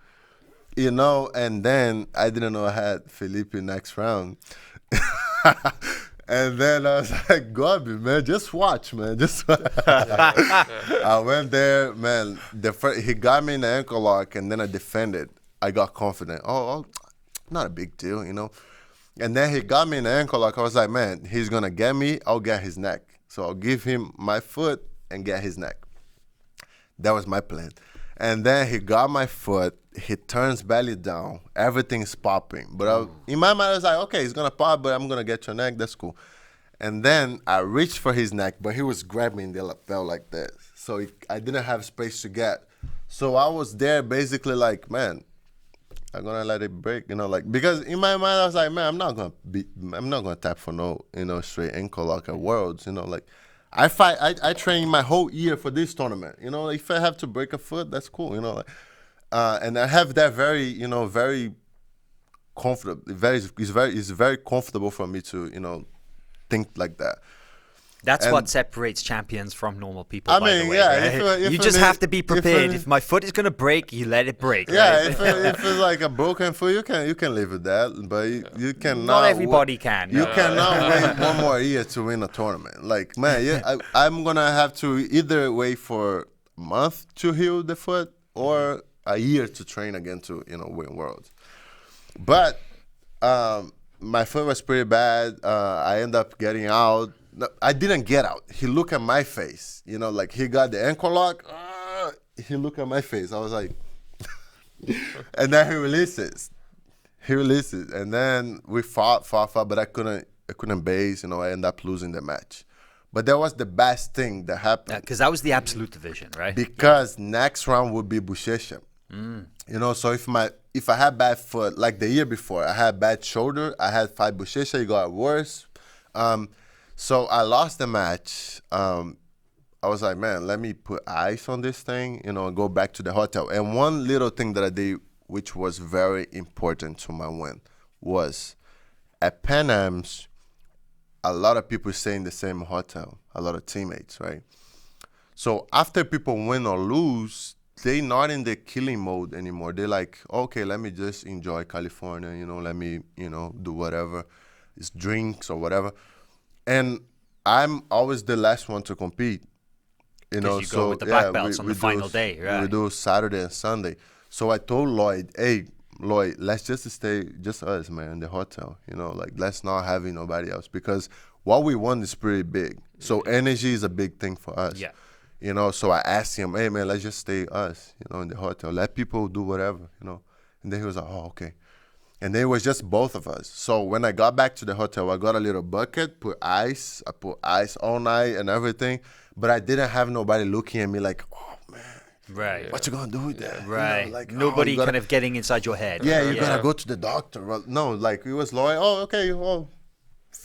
You know, and then I didn't know I had Felipe next round. And then I was like, Gobi, man, just watch, man. Just watch. I went there, man. He got me in the ankle lock, and then I defended. I got confident. Oh, not a big deal, you know. And then he got me in the ankle lock. I was like, man, he's going to get me. I'll get his neck. So I'll give him my foot and get his neck. That was my plan. And then he got my foot. He turns belly down. Everything's popping. But in my mind, I was like, okay, he's going to pop, but I'm going to get your neck. That's cool. And then I reached for his neck, but he was grabbing the lapel like this. So I didn't have space to get. So I was there basically like, man, I'm going to let it break, you know, like, because in my mind, I was like, man, I'm not going to tap for no, you know, straight ankle lock at Worlds, you know, like, I trained my whole year for this tournament, you know, if I have to break a foot, that's cool, you know, like, and I have that very, you know, very comfortable, it's very comfortable for me to, you know, think like that. That's what separates champions from normal people, I by mean, the way. yeah, Right? You just have to be prepared. If my foot is going to break, you let it break. Yeah, right? if it's like a broken foot, you can live with that, but you cannot. Not everybody can. You cannot wait one more year to win a tournament. Like, man, yeah, I'm going to have to either wait for a month to heal the foot or a year to train again to, you know, win Worlds. But my foot was pretty bad. I ended up getting out. No, I didn't get out. He looked at my face. You know, like he got the ankle lock. He looked at my face. I was like, and then he releases. And then we fought, but I couldn't base. You know, I ended up losing the match. But that was the best thing that happened. Because that was the absolute division, right? Because next round would be Buchecha. You know, so if I had bad foot, like the year before, I had bad shoulder. I had fight Buchecha. It got worse. So I lost the match. I was like, man, let me put ice on this thing, you know, and go back to the hotel. And one little thing that I did, which was very important to my win, was at Pan Am's, a lot of people stay in the same hotel, a lot of teammates, right? So after people win or lose, they not in the killing mode anymore. They're like, okay, let me just enjoy California, you know, let me, you know, do whatever. It's drinks or whatever. And I'm always the last one to compete. You know, so go with the black belts on the final day, right? We do Saturday and Sunday. So I told Lloyd, hey, Lloyd, let's just stay, just us, man, in the hotel. You know, like, let's not have nobody else. Because what we want is pretty big. So energy is a big thing for us. Yeah. You know, so I asked him, hey, man, let's just stay us, you know, in the hotel. Let people do whatever, you know. And then he was like, oh, okay. And then it was just both of us. So when I got back to the hotel, I got a little bucket, put ice. I put ice all night and everything. But I didn't have nobody looking at me like, oh, man. Right. What you going to do with that? Right. You know, like, nobody kind of getting inside your head. Yeah, you got to go to the doctor. Well, no, like, it was like, oh, okay, well,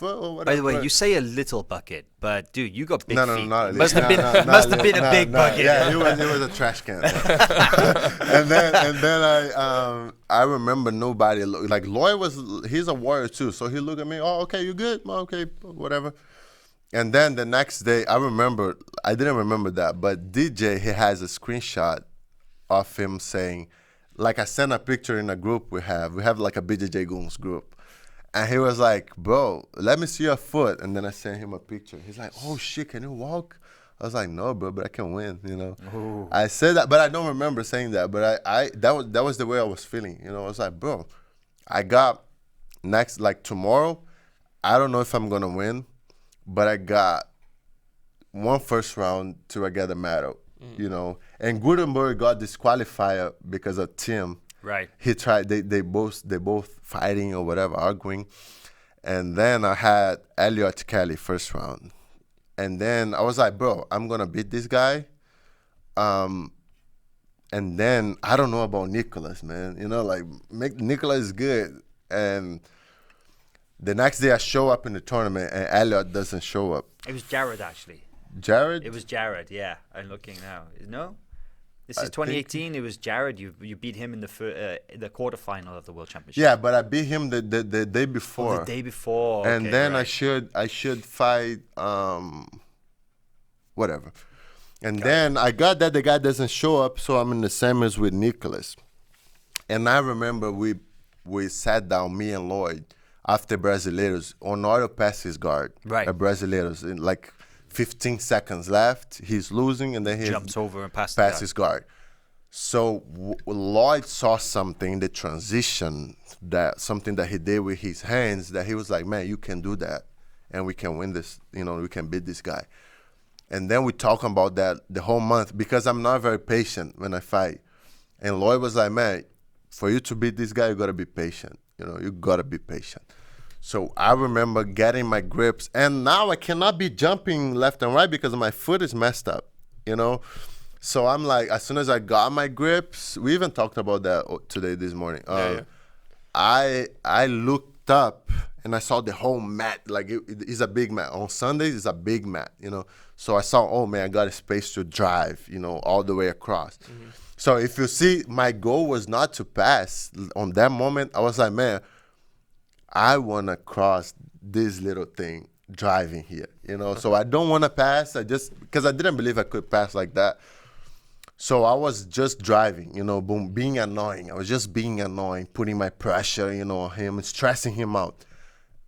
or whatever. By the way, you say a little bucket, but dude, you got big feet. No, must have been a big bucket. Yeah, it was a trash can. and then I remember nobody like Lloyd he's a warrior too, so he looked at me. Oh, okay, you good? Okay, whatever. And then the next day, I didn't remember that, but DJ he has a screenshot of him saying, like I sent a picture in a group we have like a BJJ Goons group. And he was like, bro, let me see your foot. And then I sent him a picture. He's like, oh, shit, can you walk? I was like, no, bro, but I can win, you know. Ooh. I said that, but I don't remember saying that. But that was the way I was feeling, you know. I was like, bro, I got next, like tomorrow, I don't know if I'm going to win, but I got one first round to I get a medal, you know. And Gutenberg got disqualified because of Tim. Right. He tried. They both fighting or whatever, arguing. And then I had Elliot Kelly first round. And then I was like, bro, I'm going to beat this guy. And then I don't know about Nicholas, man. You know, like, Nicholas is good. And the next day I show up in the tournament and Elliot doesn't show up. It was Jared, actually. Jared? It was Jared, yeah. I'm looking now. No? This I is 2018. It was Jared. You beat him in the quarterfinal of the World Championship. Yeah, but I beat him the day before. Oh, the day before. And okay, then right. I should fight whatever. And then I got that the guy doesn't show up, so I'm in the semis with Nicholas. And I remember we sat down, me and Lloyd, after Brasileiros, Honório passed his guard. Right. At Brasileiros, in like 15 seconds left, he's losing, and then he Jumps over and passes his guard. So Lloyd saw something in the transition, something that he did with his hands, that he was like, man, you can do that, and we can win this, we can beat this guy. And then we talking about that the whole month, because I'm not very patient when I fight. And Lloyd was like, man, for you to beat this guy, you got to be patient. You got to be patient. So I remember getting my grips, and now I cannot be jumping left and right because my foot is messed up, So I'm like, as soon as I got my grips, we even talked about that today, this morning. I looked up and I saw the whole mat. Like it's a big mat. On Sundays, it's a big mat, So I saw, oh man, I got a space to drive, all the way across. Mm-hmm. So if you see, my goal was not to pass. On that moment, I was like, man, I want to cross this little thing driving here, So I don't want to pass. Because I didn't believe I could pass like that. So I was just driving, boom, being annoying. I was just being annoying, putting my pressure, on him, stressing him out.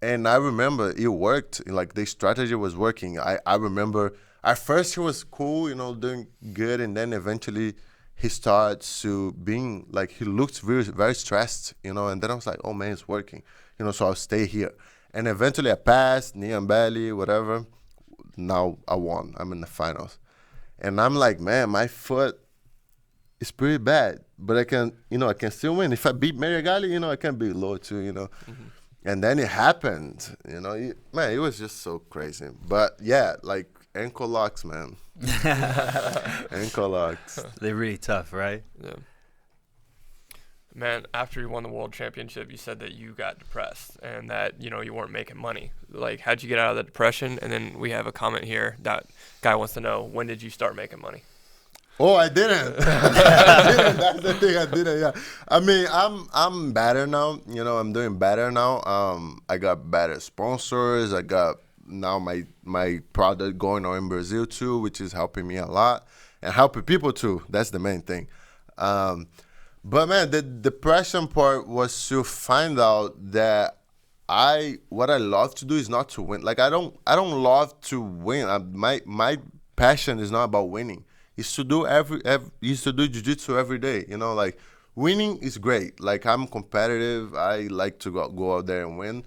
And I remember it worked. Like the strategy was working. I remember at first he was cool, doing good. And then eventually he starts to being like, he looked very, very stressed, And then I was like, oh man, it's working. So I'll stay here. And eventually I passed, knee and belly, whatever. Now I won. I'm in the finals. And I'm like, man, my foot is pretty bad. But I can still win. If I beat Mahamed Aly, I can beat Lord too, Mm-hmm. And then it happened, man, it was just so crazy. But yeah, like ankle locks, man. Ankle locks. They're really tough, right? Yeah. Man, after you won the world championship, you said that you got depressed and that, you weren't making money. Like, how'd you get out of the depression? And then we have a comment here that guy wants to know, when did you start making money? Oh, I didn't. That's the thing, I didn't, yeah. I mean, I'm better now. I'm doing better now. I got better sponsors. I got now my product going on in Brazil too, which is helping me a lot. And helping people too. That's the main thing. But man, the depression part was to find out that what I love to do is not to win. Like I don't love to win. My passion is not about winning. It's to do jiu-jitsu every day. Like winning is great. Like I'm competitive. I like to go out there and win.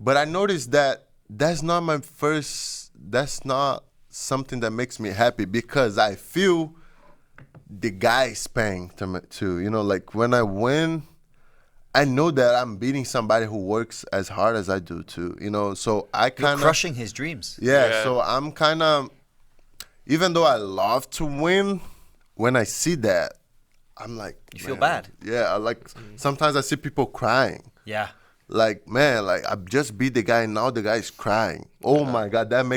But I noticed that that's not something that makes me happy, because I feel the guy is paying to me too. Like when I win, I know that I'm beating somebody who works as hard as I do too. So I kind of crushing his dreams. Yeah. So I'm kind of, even though I love to win, when I see that, I'm like, you feel bad. Yeah. Sometimes I see people crying. Yeah. Like, man, like I just beat the guy and now the guy is crying. Oh my God, that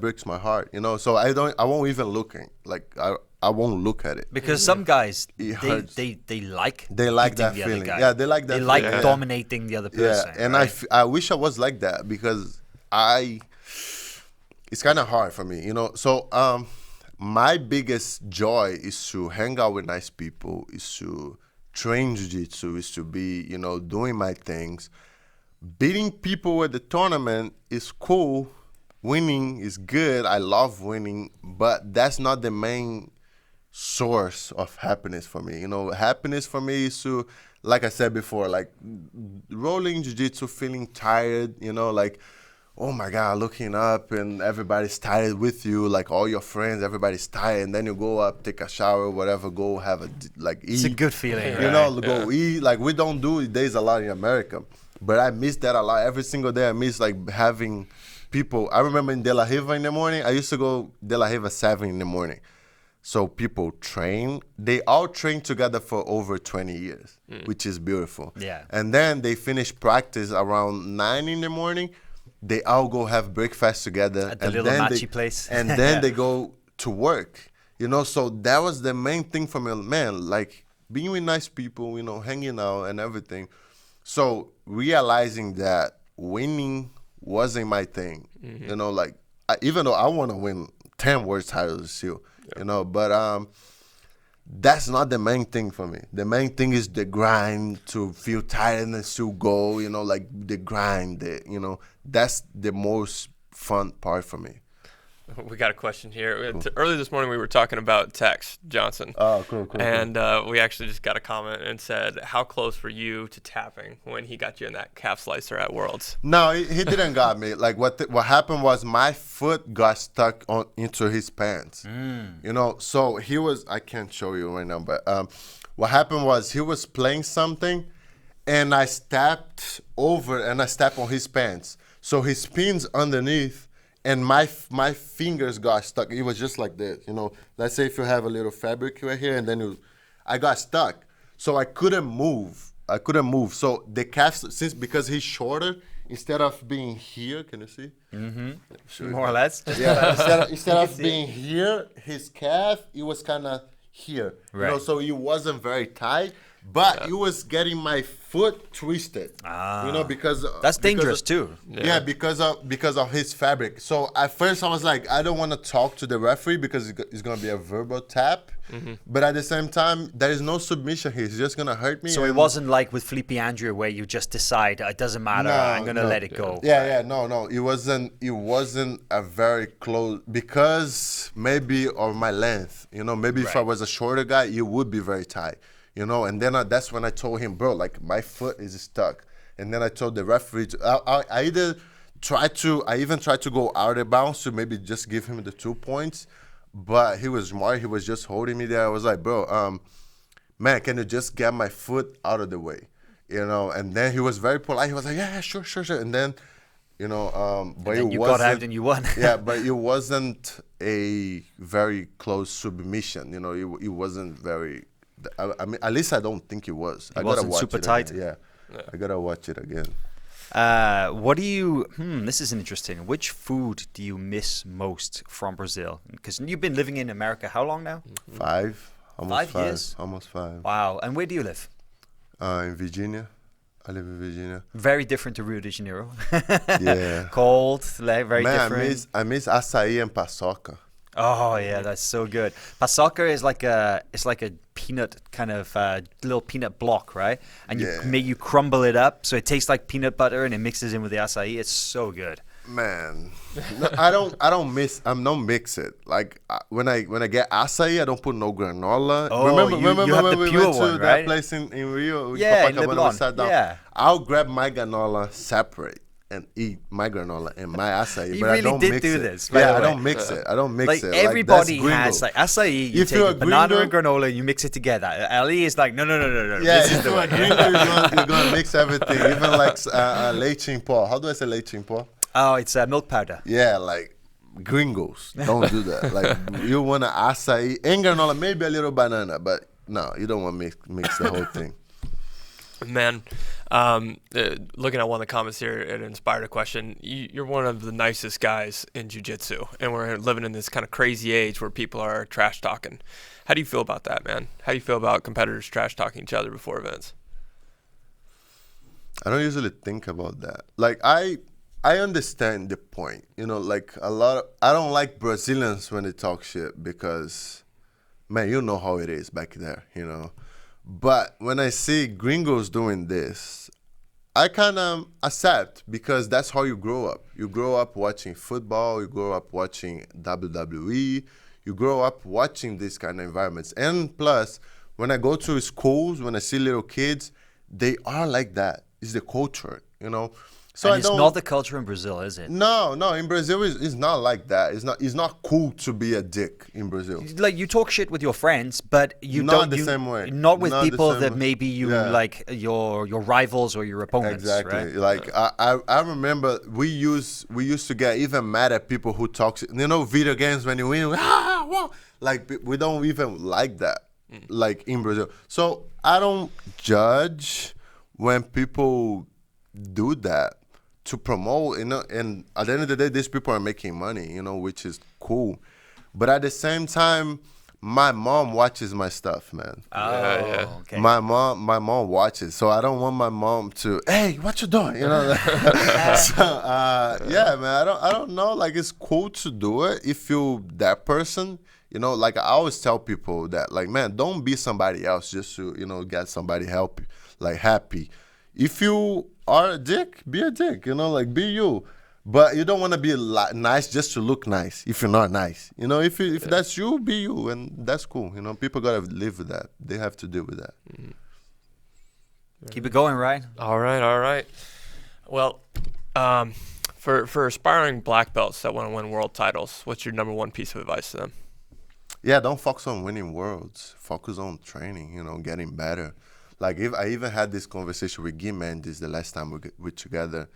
breaks my heart. So I won't even looking. Like I won't look at it. Because some guys, they like that feeling. Guy. Yeah, they like that. They like dominating the other person. Yeah, and right? I wish I was like that, because it's kind of hard for me, So my biggest joy is to hang out with nice people, is to train jiu-jitsu, is to be, doing my things. Beating people at the tournament is cool. Winning is good. I love winning, but that's not the main source of happiness for me. Happiness for me is to, like I said before, like rolling jiu-jitsu, feeling tired, like oh my God, looking up and everybody's tired with you, like all your friends, everybody's tired, and then you go up, take a shower, whatever, go have eat. It's a good feeling, You right? know, go eat. Like we don't do days a lot in America, but I miss that a lot. Every single day I miss like having people. I remember in De La Riva in the morning, I used to go De La Riva 7 in the morning. So people train. They all train together for over 20 years, which is beautiful. Yeah. And then they finish practice around 9 in the morning. They all go have breakfast together. At the and little then matchy place. And then they go to work. You know, so that was the main thing for me, man, like being with nice people, you know, hanging out and everything. So realizing that winning wasn't my thing, you know, like even though I want to win 10 world titles still, you know, but that's not the main thing for me. The main thing is the grind, to feel tired and still go, you know, like the grind, you know, that's the most fun part for me. We got a question here. Early this morning, we were talking about Tex Johnson. Oh, cool. And we actually just got a comment and said, how close were you to tapping when he got you in that calf slicer at Worlds? No, he didn't got me. Like what happened was my foot got stuck into his pants. You know, so he was, I can't show you right now, but what happened was he was playing something and I stepped over and I stepped on his pants. So he spins underneath and my fingers got stuck. It was just like this, you know. Let's say if you have a little fabric right here, and then I got stuck, so I couldn't move. So the calf, because he's shorter, instead of being here, can you see? More or less. Yeah. Instead of being here, his calf, it was kind of here. Right. You know, so it wasn't very tight. But it was getting my foot twisted, you know, because that's dangerous too. Yeah, because of his fabric. So at first I was like, I don't want to talk to the referee because it's gonna be a verbal tap. But at the same time, there is no submission here. It's just gonna hurt me. So it wasn't like with Felipe Andrew where you just decide it doesn't matter. I'm gonna let it go. No. It wasn't a very close, because maybe of my length. You know, maybe if I was a shorter guy, it would be very tight. You know, and then that's when I told him, bro, like my foot is stuck. And then I told the referee, I even tried to go out of bounds to maybe just give him the 2 points. But he was smart. He was just holding me there. I was like, bro, man, can you just get my foot out of the way? You know, and then he was very polite. He was like, yeah, sure. And then, you know, but you got out and you won. Yeah, but it wasn't a very close submission. You know, it wasn't very... I mean, at least I don't think it was. It wasn't super tight. Yeah, I gotta watch it again. What do you? This is interesting. Which food do you miss most from Brazil? Because you've been living in America how long now? 5, almost 5 years. Almost 5. Wow. And where do you live? In Virginia. I live in Virginia. Very different to Rio de Janeiro. Yeah. Cold, very different. I miss açaí and paçoca. Oh yeah, that's so good. Paçoca is like a peanut kind of little peanut block, right? And you crumble it up so it tastes like peanut butter and it mixes in with the acai. It's so good. Man, no, I don't mix it. Like when I get acai, I don't put no granola. Oh, remember you have when the we pure went to one, that right? place in Rio? Yeah, in Copacabana, Leblon. we sat down. Yeah. I'll grab my granola separate and eat my granola and my acai, You but really I don't did mix do it. this, by Yeah, the I way. don't mix it. I don't mix Like it. everybody Like, has like acai. You If take you're a a banana gringo- and granola and you mix it together. Ali is like, no. Yeah, This is if the you're way. a gringo, you're gonna mix everything. Even like leite em pó. How do I say leite em pó? Oh, it's milk powder. Yeah, like gringos don't do that. Like you want to acai and granola, maybe a little banana, but no, you don't want to mix the whole thing. Man, looking at one of the comments here, it inspired a question. You're one of the nicest guys in jiu-jitsu, and we're living in this kind of crazy age where people are trash talking. How do you feel about that, man? How do you feel about competitors trash talking each other before events? I don't usually think about that. Like I understand the point. You know, like I don't like Brazilians when they talk shit because, man, you know how it is back there, you know. But when I see gringos doing this, I kind of accept because that's how you grow up. You grow up watching football. You grow up watching WWE. You grow up watching these kind of environments. And plus, when I go to schools, when I see little kids, they are like that. It's the culture, you know. So and I it's don't. not the culture in Brazil, is it? No, in Brazil it's not like that. It's not cool to be a dick in Brazil. Like you talk shit with your friends, but you Not don't. the you, same way. Not with Not the people same that way. maybe you Yeah. like your rivals or your opponents. Exactly. Right? Like I remember we used to get even mad at people who talk. Video games when you win, whoa. Like we don't even like that. Like in Brazil, so I don't judge when people do that to promote. And at the end of the day, these people are making money. Which is cool. But at the same time, my mom watches my stuff, man. Yeah. Okay. My mom watches, so I don't want my mom to, hey, what you doing? So yeah, man, I don't know. Like it's cool to do it if you that person. Like I always tell people that, like, man, don't be somebody else just to get somebody happy. If you are a dick, be a dick. Like be you. But you don't want to be nice just to look nice if you're not nice. If that's you, be you, and that's cool. People gotta live with that. They have to deal with that. Keep it going, right? All right. Well, for aspiring black belts that want to win world titles, what's your number one piece of advice to them? Yeah, don't focus on winning worlds. Focus on training. Getting better. Like if I even had this conversation with Guy Mendes the last time we were together.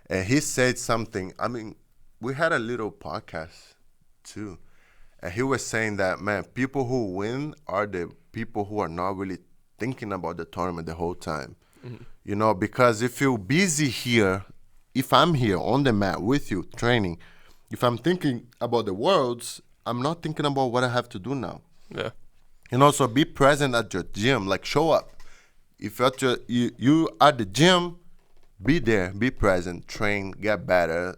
And he said something. I mean, we had a little podcast too. And he was saying that, man, people who win are the people who are not really thinking about the tournament the whole time. Mm-hmm. Because if you're busy here, if I'm here on the mat with you training, if I'm thinking about the worlds, I'm not thinking about what I have to do now. Yeah. So be present at your gym, like show up. If you at the gym, be there, be present, train, get better,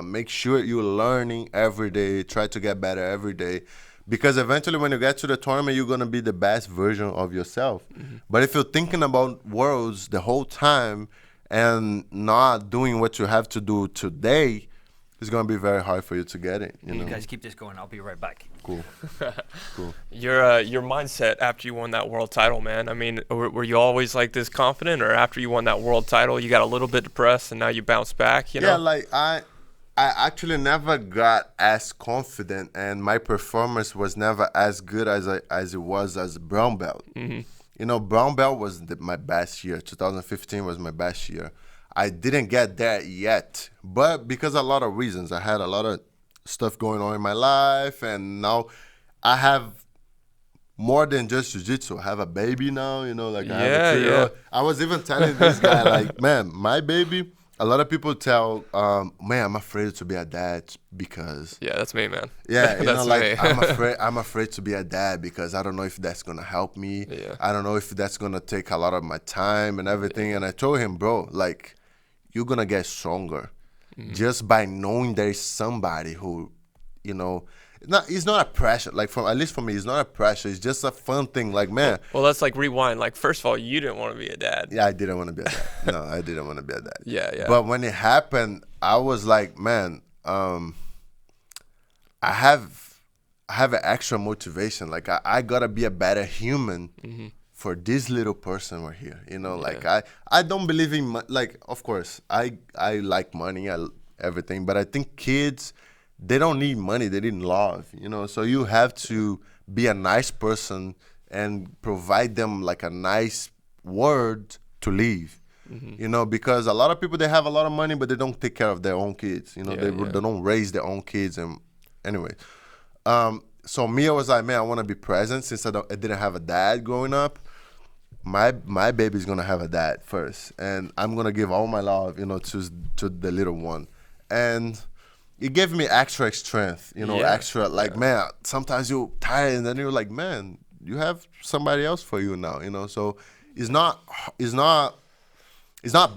make sure you're learning every day, try to get better every day. Because eventually when you get to the tournament, you're going to be the best version of yourself. Mm-hmm. But if you're thinking about worlds the whole time and not doing what you have to do today, it's going to be very hard for you to get it. You guys keep this going. I'll be right back. Cool. Your mindset after you won that world title, man. I mean, were you always like this confident, or after you won that world title, you got a little bit depressed and now you bounce back? Yeah, like I actually never got as confident, and my performance was never as good as it was as a brown belt. Mm-hmm. Brown belt was my best year. 2015 was my best year. I didn't get there yet, but because of a lot of reasons. I had a lot of stuff going on in my life, and now I have more than just jiu-jitsu. I have a baby now, like I have a 2-year-old. I was even telling this guy, like, man, my baby, a lot of people tell, man, I'm afraid to be a dad because... Yeah, that's me, man. Yeah, that's me. I'm afraid to be a dad because I don't know if that's going to help me. Yeah. I don't know if that's going to take a lot of my time and everything. Yeah. And I told him, bro, like, you're going to get stronger just by knowing there is somebody who, it's not a pressure. Like, at least for me, it's not a pressure. It's just a fun thing. Like, man. Well, let's like rewind. Like, first of all, you didn't want to be a dad. Yeah, I didn't want to be a dad. No, I didn't want to be a dad. Yeah. But when it happened, I was like, man, I have an extra motivation. Like, I got to be a better human for this little person right here. Like, I don't believe in, like, of course, I like money, everything. But I think kids... they don't need money, they need love, So you have to be a nice person and provide them like a nice word to live, because a lot of people, they have a lot of money, but they don't take care of their own kids, they don't raise their own kids. And anyway, so me, I was like, man, I want to be present since I didn't have a dad growing up. My baby's going to have a dad first, and I'm going to give all my love, to the little one. And it gave me extra strength, extra, like, man, sometimes you're tired and then you're like, man, you have somebody else for you now, so it's not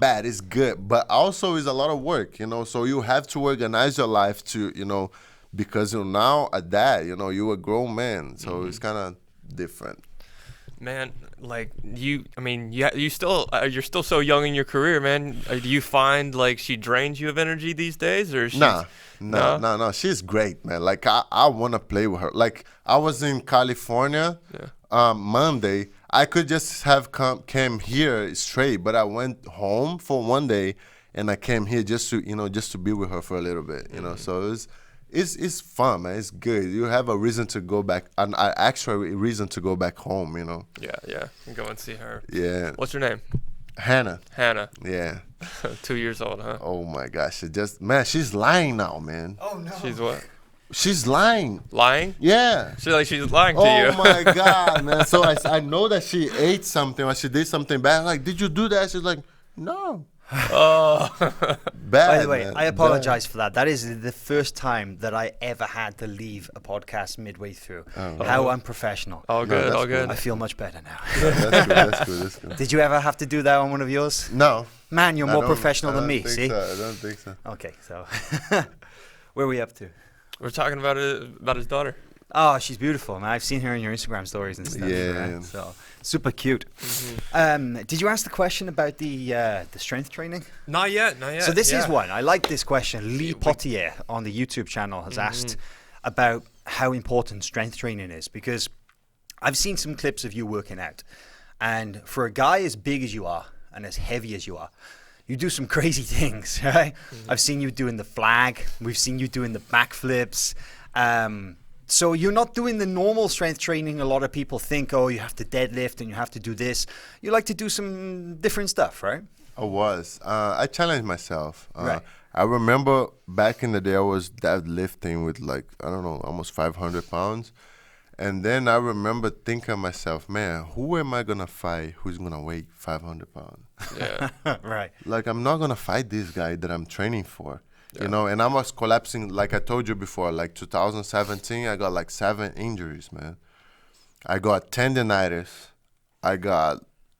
bad, it's good, but also it's a lot of work, so you have to organize your life to, because you're now a dad, you're a grown man, so it's kind of different. Man, like you still you're still so young in your career, man. Do you find like she drains you of energy these days, or no, she's great, man. Like I want to play with her. Like I was in California Monday. I could just have came here straight, but I went home for one day, and I came here just to be with her for a little bit, you know. So it's fun, man. It's good. You have a reason to go back, an actual reason to go back home, you know. Yeah. Go and see her. Yeah. What's her name? Hannah. Yeah. 2 years old, huh? Oh my gosh, she's lying now, man. Oh no. She's what? She's lying. Lying? Yeah. She's lying to you. Oh my God, man. So I know that she ate something or she did something bad. I'm like, did you do that? She's like, no. Oh. Bad. By the way, man. I apologize for that. That is the first time that I ever had to leave a podcast midway through. How unprofessional. All good, that's all good. I feel much better now. That's good. Did you ever have to do that on one of yours? No. Man, you're I more don't- professional I than don't me, think see? so. I don't think so. Okay, so where are we up to? We're talking about his daughter. Oh, she's beautiful, man. I've seen her in your Instagram stories and stuff. Yeah. Right? So super cute. Did you ask the question about the strength training? Not yet. So this is one. I like this question. Lee Potier on the YouTube channel has asked about how important strength training is, because I've seen some clips of you working out, and for a guy as big as you are and as heavy as you are, you do some crazy things, right? I've seen you doing the flag. We've seen you doing the backflips. So you're not doing the normal strength training. A lot of people think, oh, you have to deadlift and you have to do this. You like to do some different stuff, right? I challenged myself. Right. I remember back in the day, I was deadlifting with almost 500 pounds. And then I remember thinking to myself, man, who am I going to fight who's going to weigh 500 pounds? Yeah. Right. Like, I'm not going to fight this guy that I'm training for. You know, and I was collapsing, like I told you before, like 2017, I got like 7 injuries, man. I got tendinitis. I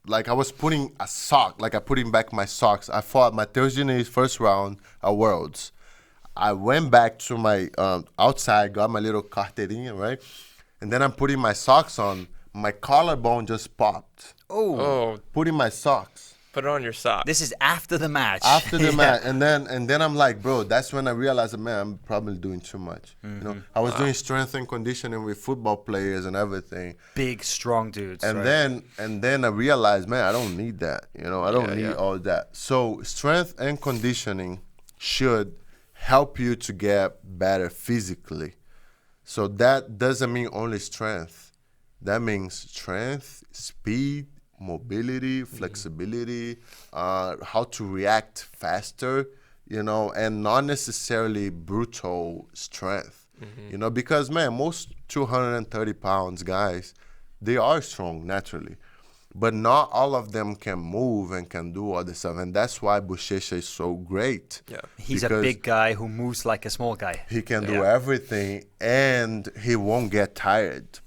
was putting a sock, like I putting back my socks. I fought Matheus Diniz first round at Worlds. I went back to my outside, got my little carteirinha, right? And then I'm putting my socks on. My collarbone just popped. Oh. Putting my socks. Put it on your sock. This is after the match. After the match, and then I'm like, bro, that's when I realized, man, I'm probably doing too much. You know, I was doing strength and conditioning with football players and everything. Big, strong dudes. And right? then I realized, man, I don't need that. You know, I don't need all that. So strength and conditioning should help you to get better physically. So that doesn't mean only strength. That means strength, speed, mobility, flexibility, how to react faster, you know, and not necessarily brutal strength, you know, because, man, most 230 pounds guys, they are strong naturally, but not all of them can move and can do all this stuff. And that's why Bochecha is so great. Yeah. He's a big guy who moves like a small guy. He can do everything, and he won't get tired.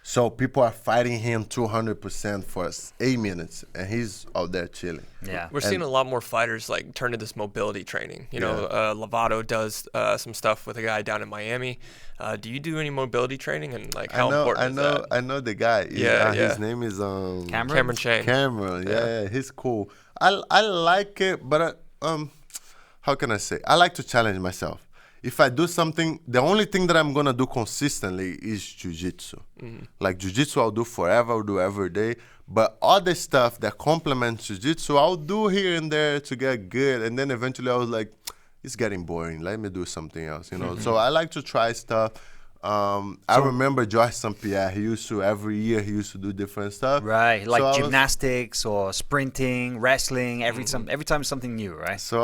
So people are fighting him 200% for 8 minutes, and he's out there chilling. Yeah. We're seeing a lot more fighters like turn to this mobility training. You know, Lovato does some stuff with a guy down in Miami. Do you do any mobility training, and like how important is that? I know the guy. His name is Cameron Chang. Cameron. Yeah, he's cool. I like it, but how can I say? I like to challenge myself. If I do something, the only thing that I'm gonna do consistently is jiu-jitsu. Like jiu-jitsu, I'll do forever, I'll do every day. But other stuff that complements jiu-jitsu, I'll do here and there to get good. And then eventually I was like, it's getting boring. Let me do something else, you know? So I like to try stuff. I remember Georges St-Pierre, every year he used to do different stuff. Right, like So gymnastics or sprinting, wrestling, every time something new, right? So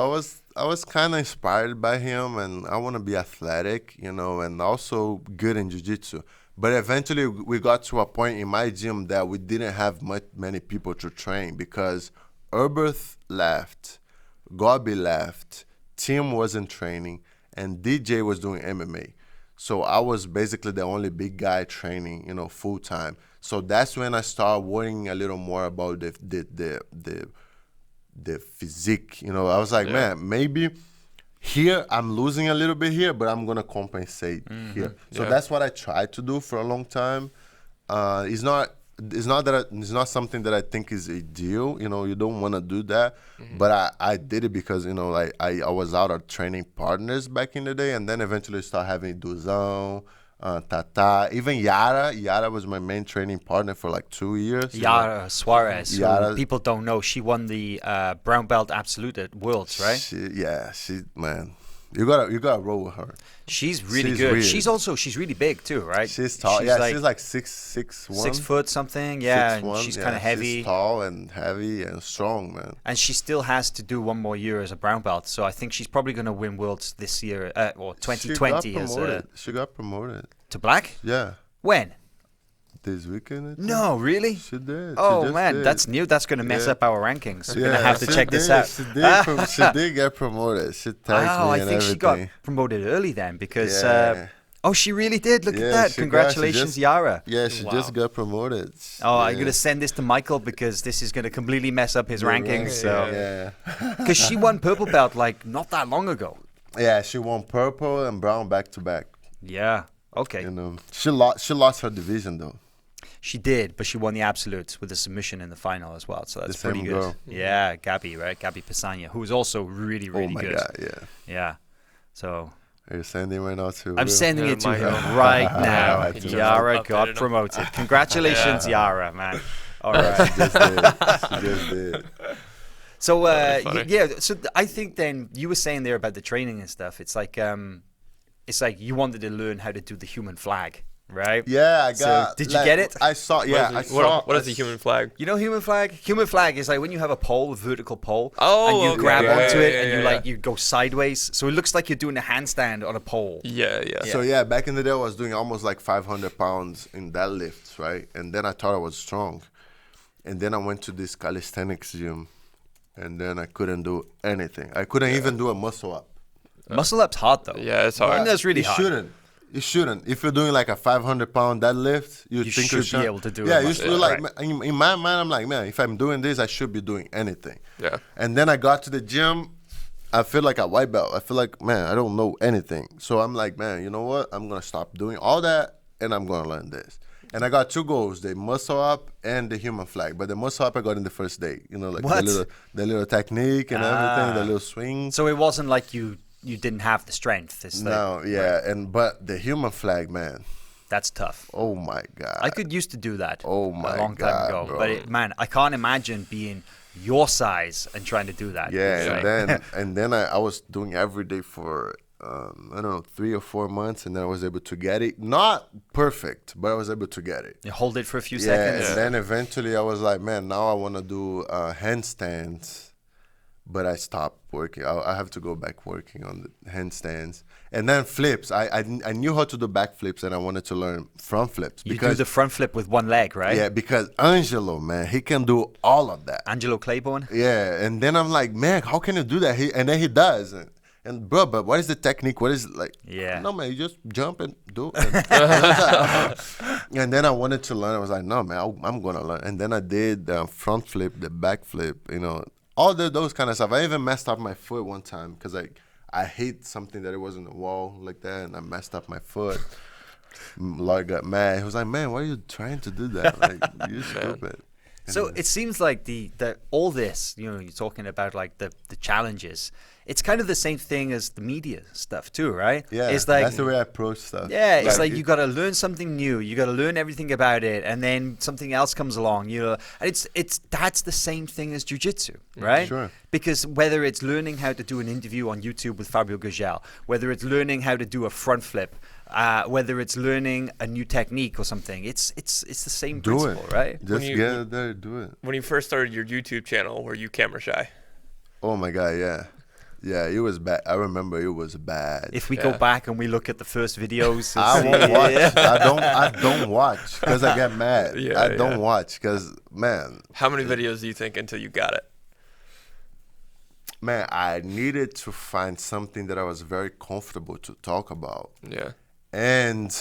I was kind of inspired by him, and I want to be athletic, you know, and also good in jiu-jitsu. But eventually we got to a point in my gym that we didn't have many people to train because Herbert left, Gobi left, Tim wasn't training, and DJ was doing MMA. So I was basically the only big guy training, you know, full time. So that's when I started worrying a little more about the physique. You know, I was like, man, maybe here I'm losing a little bit here, but I'm gonna compensate here. So that's what I tried to do for a long time. It's not something that I think is ideal. You know, you don't want to do that, but I did it because, you know, like I was out of training partners back in the day, and then eventually started having Duzão, Tata, even Yara. Yara was my main training partner for like 2 years. Yara Suarez. So Yara- people don't know, she won the brown belt absolute at Worlds, right? She man, you gotta roll with her. She's really She's good. weird. She's really big too, right? She's tall. She's like 6'1". 6 foot something. Yeah, and 6'1", she's kind of heavy. She's tall and heavy and strong, man. And she still has to do one more year as a brown belt. So I think she's probably going to win Worlds this year, or 2020 She got promoted. to black. Yeah, When? this weekend. I think. No, really? She did. Oh She just man, did. that's new. That's going to mess Yeah. up our rankings. We're going to have to check this out. She did get promoted. She tagged Oh, me I and think everything. she got promoted early then because. Yeah. Oh, she really did. Look at Yeah, that. she got- Congratulations, she Yara. Yeah, she Wow. just got promoted. Oh, yeah. I'm going to send this to Michael because this is going to completely mess up his rankings. So, Yeah. because she won purple belt like not that long ago. Yeah, she won purple and brown back to back. Yeah. Okay. You know, she lost her division though. She did, but she won the absolutes with a submission in the final as well. So that's The same pretty good. girl. Yeah, Gabby, right? Gabby Pisagna, who is also really, really Oh my good. god, yeah. Yeah. So Are you sending right now to? I'm sending Yeah, it to Michael. her right now. I just Yara updated got him. promoted. Congratulations, Yara, man. All right. She just did. She just did. So That's funny. yeah, so I think then you were saying there about the training and stuff. It's like you wanted to learn how to do the human flag, right? Yeah, I So, got. did you get it? I saw. Yeah, I saw. What is the human flag? You know human flag? Human flag is like when you have a pole, a vertical pole, Oh, and you okay. grab Yeah, onto yeah, it yeah, and you yeah. like you go sideways. So it looks like you're doing a handstand on a pole. Yeah, yeah. So yeah, back in the day, I was doing almost like 500 pounds in deadlifts, right? And then I thought I was strong, and then I went to this calisthenics gym, and then I couldn't do anything. I couldn't even do a muscle up. Muscle up's hard though. Yeah, it's hard. And that's really you hard. shouldn't. You shouldn't. If you're doing like a 500-pound deadlift, you think should you're be able to do Yeah, a you muscle should up, like right. in my mind, I'm like, man, if I'm doing this, I should be doing anything. Yeah. And then I got to the gym. I feel like a white belt. I feel like, man, I don't know anything. So I'm like, man, you know what? I'm gonna stop doing all that, and I'm gonna learn this. And I got two goals: the muscle up and the human flag. But the muscle up I got in the first day. You know, like What? the little technique and everything, the little swing. So it wasn't like you didn't have the strength. It's like, No, yeah, but the human flag, man. that's tough. Oh my god. I could used to do that Oh my a long time God, ago. bro. But man, I can't imagine being your size and trying to do that. Yeah, It's and like- then I was doing every day for I don't know 3 or 4 months, and then I was able to get it. Not perfect, but I was able to get it. you hold it for a few Yeah, seconds. and then eventually I was like, man, now I want to do handstands, but I stopped working. I have to go back working on the handstands, and then flips. I knew how to do back flips, and I wanted to learn front flips You do because the front flip with one leg, right? yeah, because Angelo, man, he can do all of that. Angelo Claiborne. Yeah, and then I'm like, man, how can you do that? And then he does. And bro, but what is the technique? What is it like? Yeah. No, man, you just jump and do it. And then I wanted to learn. I was like, no, man, I'm going to learn. And then I did the front flip, the back flip, you know, all those kind of stuff. I even messed up my foot one time because I hit something that it was in the wall like that, and I messed up my foot. Lloyd got mad. He was like, man, why are you trying to do that? Like, you're stupid. So it seems like the all this, you know, you're talking about like the challenges. It's kind of the same thing as the media stuff too, right? Yeah, it's like that's the way I approach stuff. yeah, it's like you got to learn something new. You got to learn everything about it, and then something else comes along. You know, and it's that's the same thing as jiu-jitsu, right? Sure. Because whether it's learning how to do an interview on YouTube with Fabio Gurgel, whether it's learning how to do a front flip, whether it's learning a new technique or something, it's the same Do principle, it. right? Just you- get out there, do it. When you first started your YouTube channel, were you camera shy? Oh my god, yeah. Yeah, it was bad. I remember it was bad. If we go Yeah. back and we look at the first videos, I won't watch. I don't watch because I get mad. Yeah, I don't yeah. watch because man, How many videos do you think until you got it? I needed to find something that I was very comfortable to talk about, Yeah. and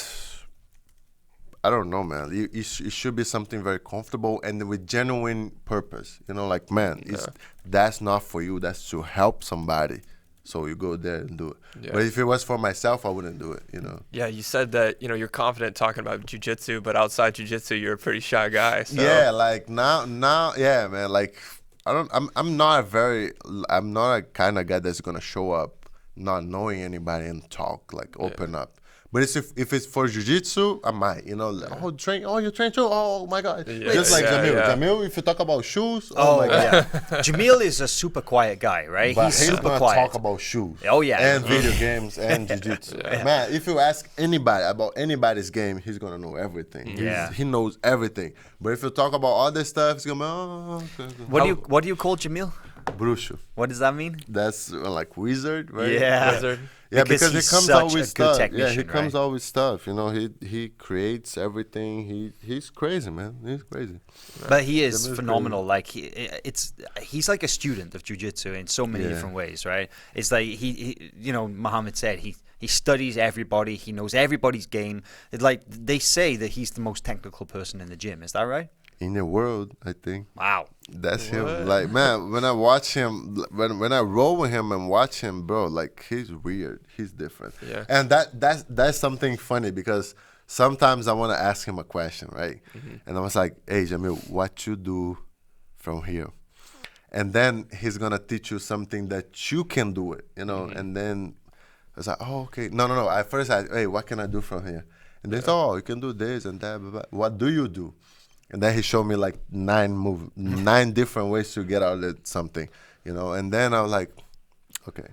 I don't know, man. It should be something very comfortable and with genuine purpose. You know, like man, that's not for you. That's to help somebody. So you go there and do it. Yeah. But if it was for myself, I wouldn't do it. You know. Yeah, you said that, you know, you're confident talking about jiu-jitsu, but outside jiu-jitsu, you're a pretty shy guy. So. Yeah, like now, yeah, man. Like I'm not a kind of guy that's gonna show up not knowing anybody and talk, like open up. But if it's for jiu-jitsu, I might, you know, you train too? Oh my God. Just like Jamil. Jamil, if you talk about shoes, oh my God. Yeah. Jamil is a super quiet guy, right? But He's he's super gonna quiet. talk about shoes. Oh, yeah. And video games and jiu-jitsu. Man, if you ask anybody about anybody's game, he's gonna know everything. Yeah. He knows everything. But if you talk about other stuff, he's gonna be, oh, okay. What do you call Jamil? Bruxo. What does that mean? That's like wizard, right? Yeah. Wizard. Yeah, Because because he he's comes such out a with good stuff. Yeah, he technician, comes right? out with stuff. You know, he creates everything. He's crazy, man. He's crazy. But he is Jamil's phenomenal. Like he's like a student of jiu-jitsu in so many different ways, right? It's like he you know, Mahamed said he studies everybody. He knows everybody's game. It's like they say that he's the most technical person in the gym. Is that right? In the world, I think. Wow. That's him. Like, man, when I watch him, when I roll with him and watch him, bro, like, he's weird. He's different. Yeah. And that's something funny because sometimes I want to ask him a question, right? And I was like, hey, Jamil, what you do from here? And then he's going to teach you something that you can do it, you know? And then I was like, oh, okay. No. At first, hey, what can I do from here? And they said, oh, you can do this and that. Blah, blah. What do you do? And then he showed me like 9 different ways to get out of something, you know. And then I was like, okay.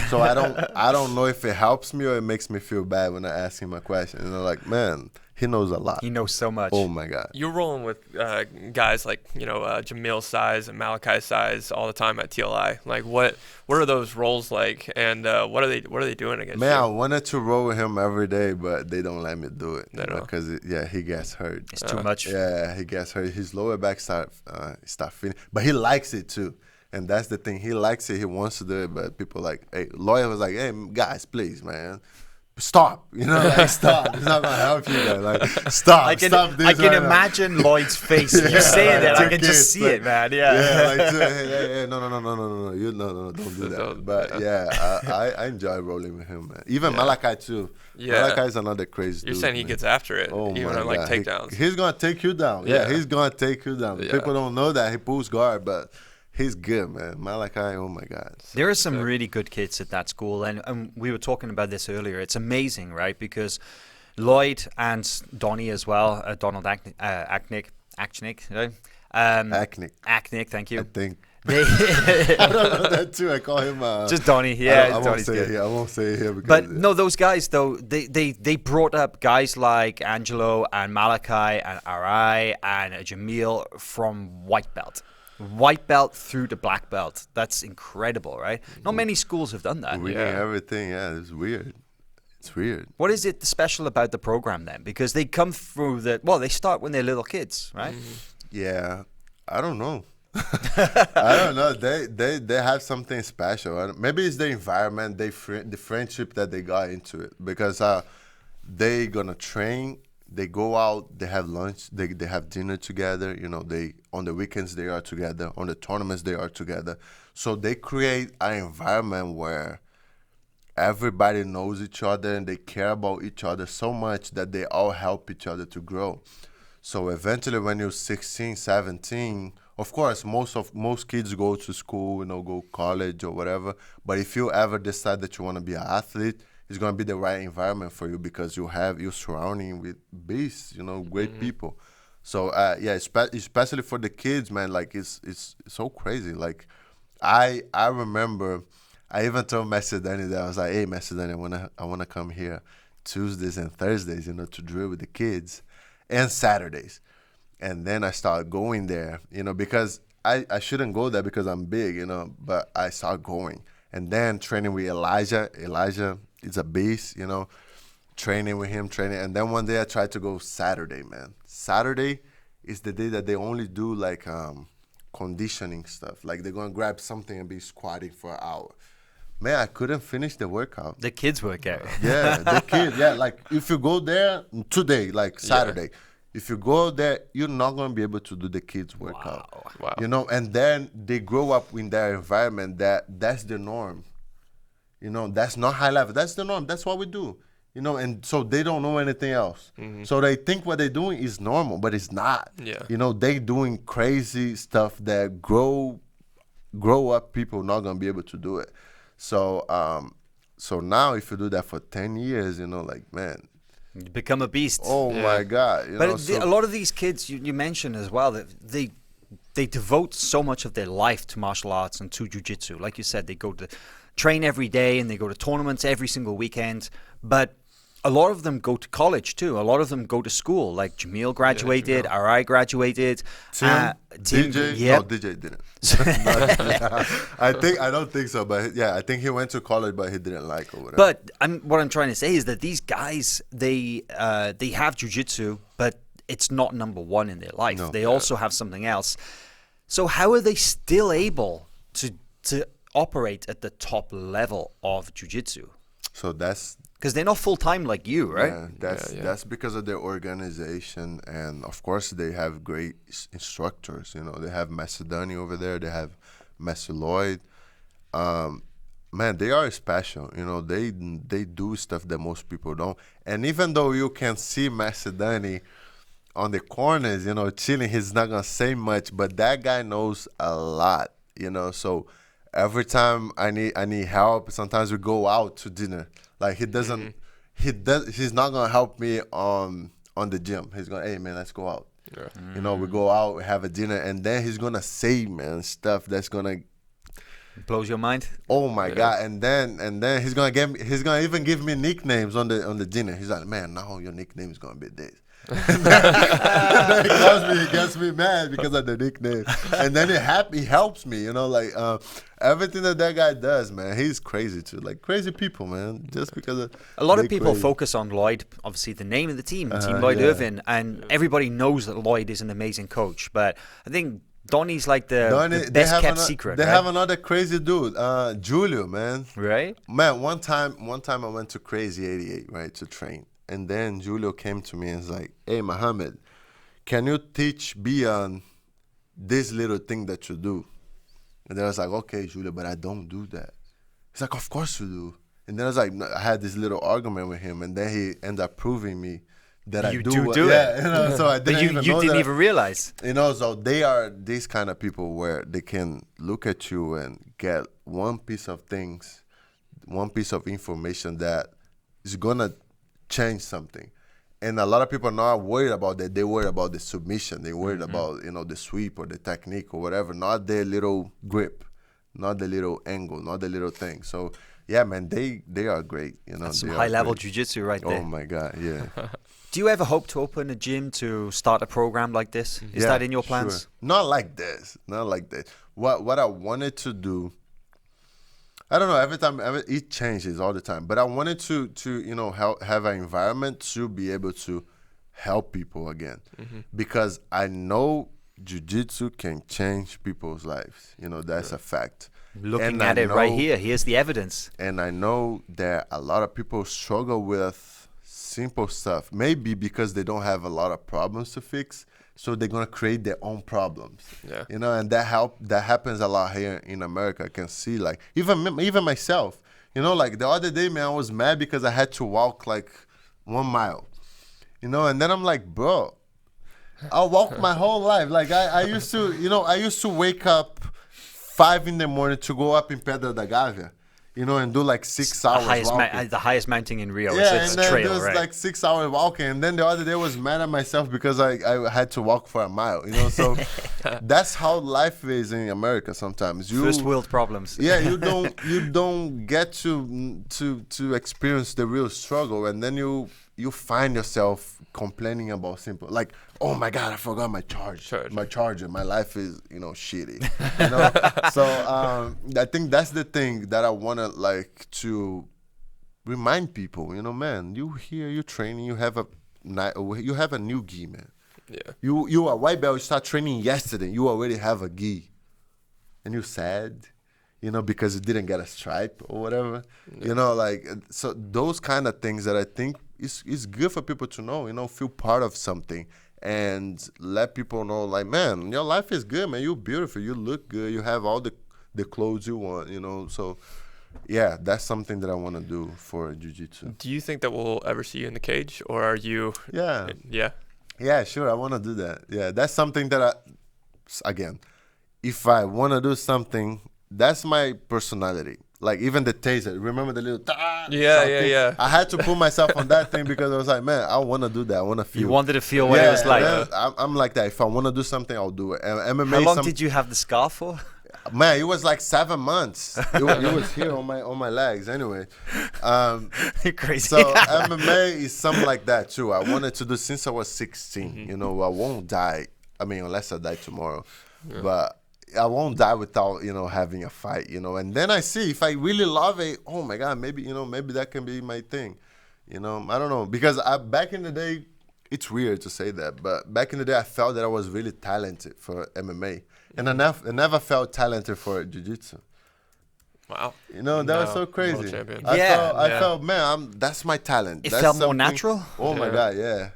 So I don't know if it helps me or it makes me feel bad when I ask him a question. And I'm like, man, he knows a lot. He knows so much. Oh my God. You're rolling with guys like, you know, Jamil size and Malachi size all the time at TLI. Like, what are those roles like, and what are they doing against Man, you? I wanted to roll with him every day, but they don't let me do it. They don't? Because he gets hurt. It's too much. Yeah, he gets hurt. His lower back start feeling, but he likes it too. And that's the thing. He likes it. He wants to do it, but people like, hey, lawyer was like, hey, guys, please, man. Stop, you know, like stop. It's not gonna help you, man. Like stop, stop this. I can right now. imagine Lloyd's face. You saying that, I can just see it, man. Yeah. Like, hey, no, you no, don't do that. But yeah, I enjoy rolling with him, man. Even Malachi too. Yeah. Malachi is another crazy dude. You're saying he man. gets after it, Oh even my on like God. takedowns. He's gonna take you down. Yeah, he's gonna take you down. Yeah. People don't know that he pulls guard, but he's good, man. Malachi, oh my God. There are some really good kids at that school, and we were talking about this earlier. It's amazing, right? Because Lloyd and Donnie as well, Donald Aknick, right? Aknick, thank you. I think. They I don't know that too. I call him just Donnie. Yeah, I won't Donnie's say good. it here. I won't say it here because. But no, those guys though, they brought up guys like Angelo and Malachi and Arai and Jamil from white belt through to black belt. That's incredible, right? Not many schools have done that. Reading everything, it's weird. It's weird. What is it special about the program then? Because they come through they start when they're little kids, right? Yeah, I don't know. I don't know. They have something special. Maybe it's the environment, the friendship that they got into it. Because they gonna train, they go out, they have lunch, they have dinner together. You know, they on the weekends they are together, on the tournaments they are together. So they create an environment where everybody knows each other and they care about each other so much that they all help each other to grow. So eventually when you're 16, 17, of course, most kids go to school, go college or whatever. But if you ever decide that you want to be an athlete, it's going to be the right environment for you because you're surrounding with beasts, great people. So especially for the kids, man, like it's so crazy. Like I remember, I even told Master Danny that I was like, hey, Master Danny, I wanna come here Tuesdays and Thursdays, to drill with the kids, and Saturdays. And then I started going there, because I shouldn't go there because I'm big, but I started going. And then training with Elijah. Elijah is a beast, training with him, And then one day I tried to go Saturday, man. Saturday is the day that they only do like conditioning stuff. Like they're going to grab something and be squatting for an hour. Man, I couldn't finish the workout. The kids workout. Yeah, the kids. Yeah, like if you go there today, like Saturday, if you go there, you're not going to be able to do the kids' workout. Wow. And then they grow up in their environment that's the norm. That's not high level. That's the norm. That's what we do. And so they don't know anything else. Mm-hmm. So they think what they're doing is normal, but it's not. Yeah. They doing crazy stuff that grow up people not going to be able to do it. So So now if you do that for 10 years, like, man, You become a beast. oh my God. But a lot of these kids, you mentioned as well, that they devote so much of their life to martial arts and to jiu-jitsu. Like you said, they go to train every day and they go to tournaments every single weekend. But a lot of them go to college too. A lot of them go to school. Like Jamil graduated, Arai graduated. Tim, DJ, yep. no, DJ didn't. I don't think so. But yeah, I think he went to college, but he didn't like or whatever. But what I'm trying to say is that these guys, they have jiu-jitsu, but it's not number one in their life. No. They also have something else. So how are they still able to operate at the top level of jiu-jitsu? So that's Because they're not full-time like you, right? Yeah, that's because of their organization, and of course they have great instructors. They have Macedoni over there. They have Master Lloyd. Man, they are special. They do stuff that most people don't. And even though you can see Macedoni on the corners, chilling, he's not gonna say much, but that guy knows a lot. So every time I need help, sometimes we go out to dinner. Like he's not gonna help me on the gym. He's gonna, hey man, let's go out. Yeah. We go out, have a dinner, and then he's gonna say, man, stuff that's gonna blows your mind. Oh my God! And then he's gonna even give me nicknames on the dinner. He's like, man, now your nickname is gonna be this. And then he gets me mad because of the nickname, and then he helps me. Everything that guy does, man, he's crazy too. Like crazy people, man. Just because a lot of people focus on Lloyd, obviously the name of the team, Team Lloyd Irvin, and everybody knows that Lloyd is an amazing coach. But I think Donnie's like the best kept secret. They right? have another crazy dude, Julio, man. Right? Man, one time I went to Crazy 88, right, to train. And then Julio came to me and was like, hey, Mohamed, can you teach Bian this little thing that you do? And then I was like, okay, Julio, but I don't do that. He's like, of course you do. And then I was like, I had this little argument with him, and then he ended up proving me that I do it. Yeah, so I didn't even know you didn't that. even realize. So they are these kind of people where they can look at you and get one piece of information that is going to change something. And a lot of people are not worried about that. They worry about the submission. They worried about, the sweep or the technique or whatever, not the little grip, not the little angle, not the little thing. So, yeah, man, they are great. That's some high-level jiu-jitsu right there. Oh, my God, yeah. Do you ever hope to open a gym to start a program like this? Is that in your plans? Sure. Not like this. What I wanted to do, I don't know. Every time it changes all the time. But I wanted to have an environment to be able to help people again, because I know jiu-jitsu can change people's lives. That's a fact. Looking at it right here, here's the evidence. And I know that a lot of people struggle with simple stuff. Maybe because they don't have a lot of problems to fix. So they're gonna create their own problems, and that happens a lot here in America. I can see, like, even myself, like the other day, man, I was mad because I had to walk like 1 mile, and then I'm like, bro, I walked my whole life. Like I used to wake up 5 in the morning to go up in Pedra da Gávea, and do like 6 hours walking. The highest mountain in Rio. Yeah, it's and a then trail, it was right? like 6 hours walking. And then the other day I was mad at myself because I had to walk for a mile, So that's how life is in America sometimes. First world problems. Yeah, you don't get to experience the real struggle, and then you find yourself complaining about simple, like, oh my God, I forgot my charger. My life is, shitty. So I think that's the thing that I want to like to remind people. Man, you're training. You have a new gi, man. Yeah. You are white belt. You start training yesterday. You already have a gi, and you're sad. Because you didn't get a stripe or whatever. Yeah. So those kind of things that I think is good for people to know, feel part of something and let people know, like, man, your life is good, man. You're beautiful. You look good. You have all the clothes you want, So, yeah, that's something that I want to do for jiu-jitsu. Do you think that we'll ever see you in the cage, or are you? Yeah. Yeah. Yeah, sure. I want to do that. Yeah, that's something that again, if I want to do something, that's my personality. like even the taser. Remember the little Yeah. I had to put myself on that thing because I was like, man, I want to do that. I want to feel. You wanted to feel what it was like. I'm like that. If I want to do something, I'll do it. And MMA. How long did you have the scar for? Man, it was like 7 months. It was here on my legs. Anyway, Crazy. so MMA is something like that too. I wanted to do since I was 16. You know, I won't die. I mean, unless I die tomorrow, but I won't die without having a fight. And then I see if I really love it. Oh my God, maybe that can be my thing. I don't know, because back in the day, it's weird to say that, but back in the day, I felt that I was really talented for MMA. And I never felt talented for jiu-jitsu. Wow. That was so crazy. I felt, man, that's my talent. It that's felt more natural? Oh, my God, yeah.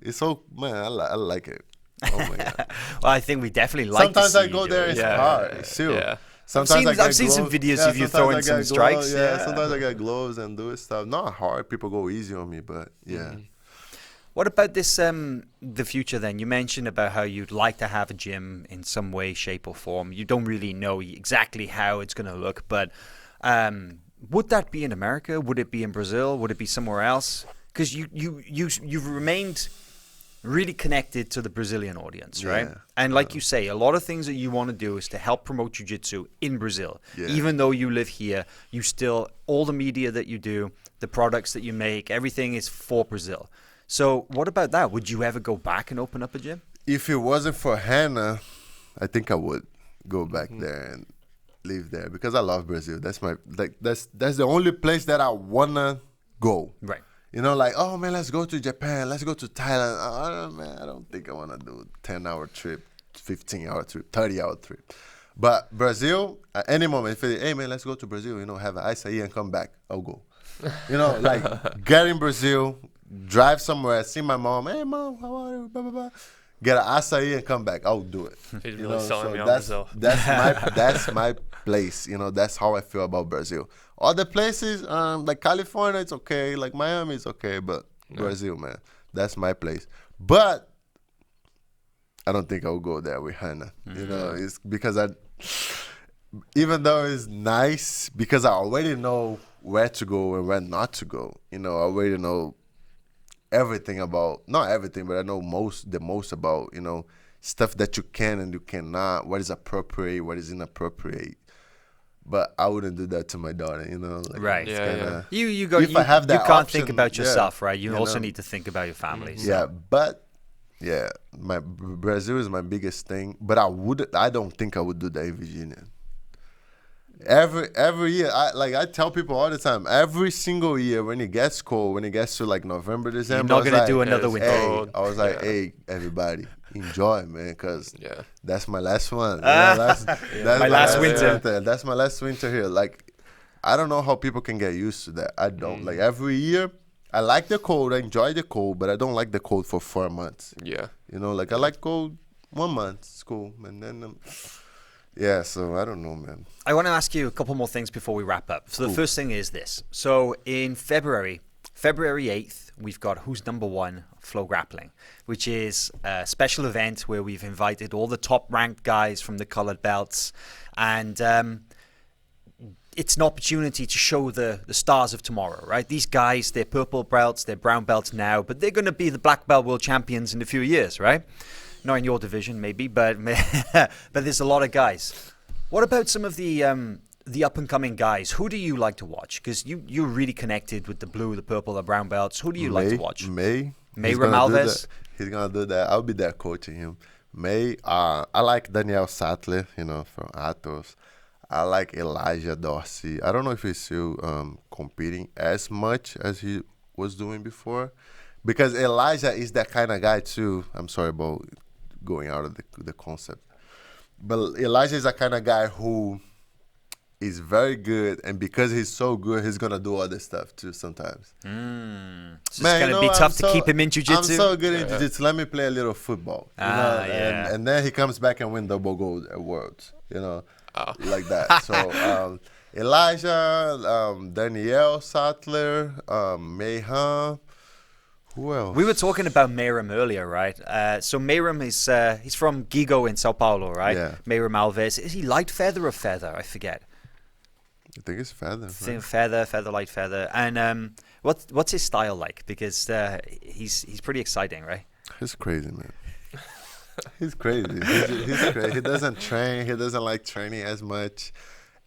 It's so, man, I like it. Oh, my God. Well, I think we definitely like Sometimes to see I go you there, do it's it. hard. It's still. Yeah. Sometimes I've seen some videos of you throwing some strikes. Yeah, sometimes I get gloves and do stuff. Not hard. People go easy on me, but yeah. What about this, the future then? You mentioned about how you'd like to have a gym in some way, shape or form. You don't really know exactly how it's going to look, but would that be in America? Would it be in Brazil? Would it be somewhere else? Because you've remained really connected to the Brazilian audience, right? Yeah. And like you say, a lot of things that you want to do is to help promote jiu-jitsu in Brazil. Yeah. Even though you live here, you still, all the media that you do, the products that you make, everything is for Brazil. So what about that? Would you ever go back and open up a gym? If it wasn't for Hannah, I think I would go back there and live there because I love Brazil. That's that's the only place that I wanna go. Right. Like, oh man, let's go to Japan, let's go to Thailand. I don't think I wanna do a 10-hour trip, 15-hour trip, 30-hour trip. But Brazil, at any moment, if hey man, let's go to Brazil, have an acai and come back, I'll go. Like get in Brazil. Drive somewhere, see my mom. Hey, mom, how are you? Blah, blah, blah. Get an acai and come back. I'll do it. He's really selling me on Brazil. That's my place. That's how I feel about Brazil. Other places, like California, it's okay. Like Miami, it's okay. But Brazil, man, that's my place. But I don't think I'll go there with Hannah. It's because even though it's nice, because I already know where to go and where not to go. I already know everything about, not everything, but I know the most about, stuff that you can and you cannot, what is appropriate, what is inappropriate. But I wouldn't do that to my daughter, like, right. Yeah. You can't option, think about yourself, right? You also need to think about your family. So. Yeah, but my Brazil is my biggest thing. But I don't think I would do that in Virginia. Every year, I tell people all the time, every single year when it gets cold, when it gets to like November, December, you're not gonna do another winter. I was like, hey, everybody, enjoy, man, because that's my last one. That's my last winter. That's my last winter here. Like, I don't know how people can get used to that. I don't. Like every year, I like the cold, I enjoy the cold, but I don't like the cold for 4 months. Yeah. Like I like cold 1 month, it's cool, and then. Yeah, so I don't know, man. I want to ask you a couple more things before we wrap up. So the first thing is this. So in February 8th, we've got Who's Number One FloGrappling, which is a special event where we've invited all the top-ranked guys from the colored belts. And it's an opportunity to show the stars of tomorrow, right? These guys, they're purple belts, they're brown belts now, but they're going to be the black belt world champions in a few years, right? Not in your division, maybe, but there's a lot of guys. What about some of the up-and-coming guys? Who do you like to watch? Because you're really connected with the blue, the purple, the brown belts. Who do you like to watch? May Alves. He's going to do that. I'll be there coaching him. I like Daniel Sattler, from Atos. I like Elijah Dorsey. I don't know if he's still competing as much as he was doing before. Because Elijah is that kind of guy, too. I'm sorry about going out of the concept. But Elijah is that kind of guy who is very good, and because he's so good, he's going to do other stuff, too, sometimes. So it's going to be tough to keep him in jiu-jitsu? I'm so good in jiu-jitsu. Let me play a little football. And then he comes back and win double gold at Worlds, like that. So Elijah, Daniel Sattler, Mayhem. Who else? We were talking about Mayram earlier, right? So Mayram is he's from Gigo in Sao Paulo, right? Yeah. Mayram Alves. Is he light feather or feather? I forget. I think it's feather. Right? Feather, light feather. And what's his style like? Because he's pretty exciting, right? He's crazy, man. He's crazy. He's crazy. He doesn't train. He doesn't like training as much.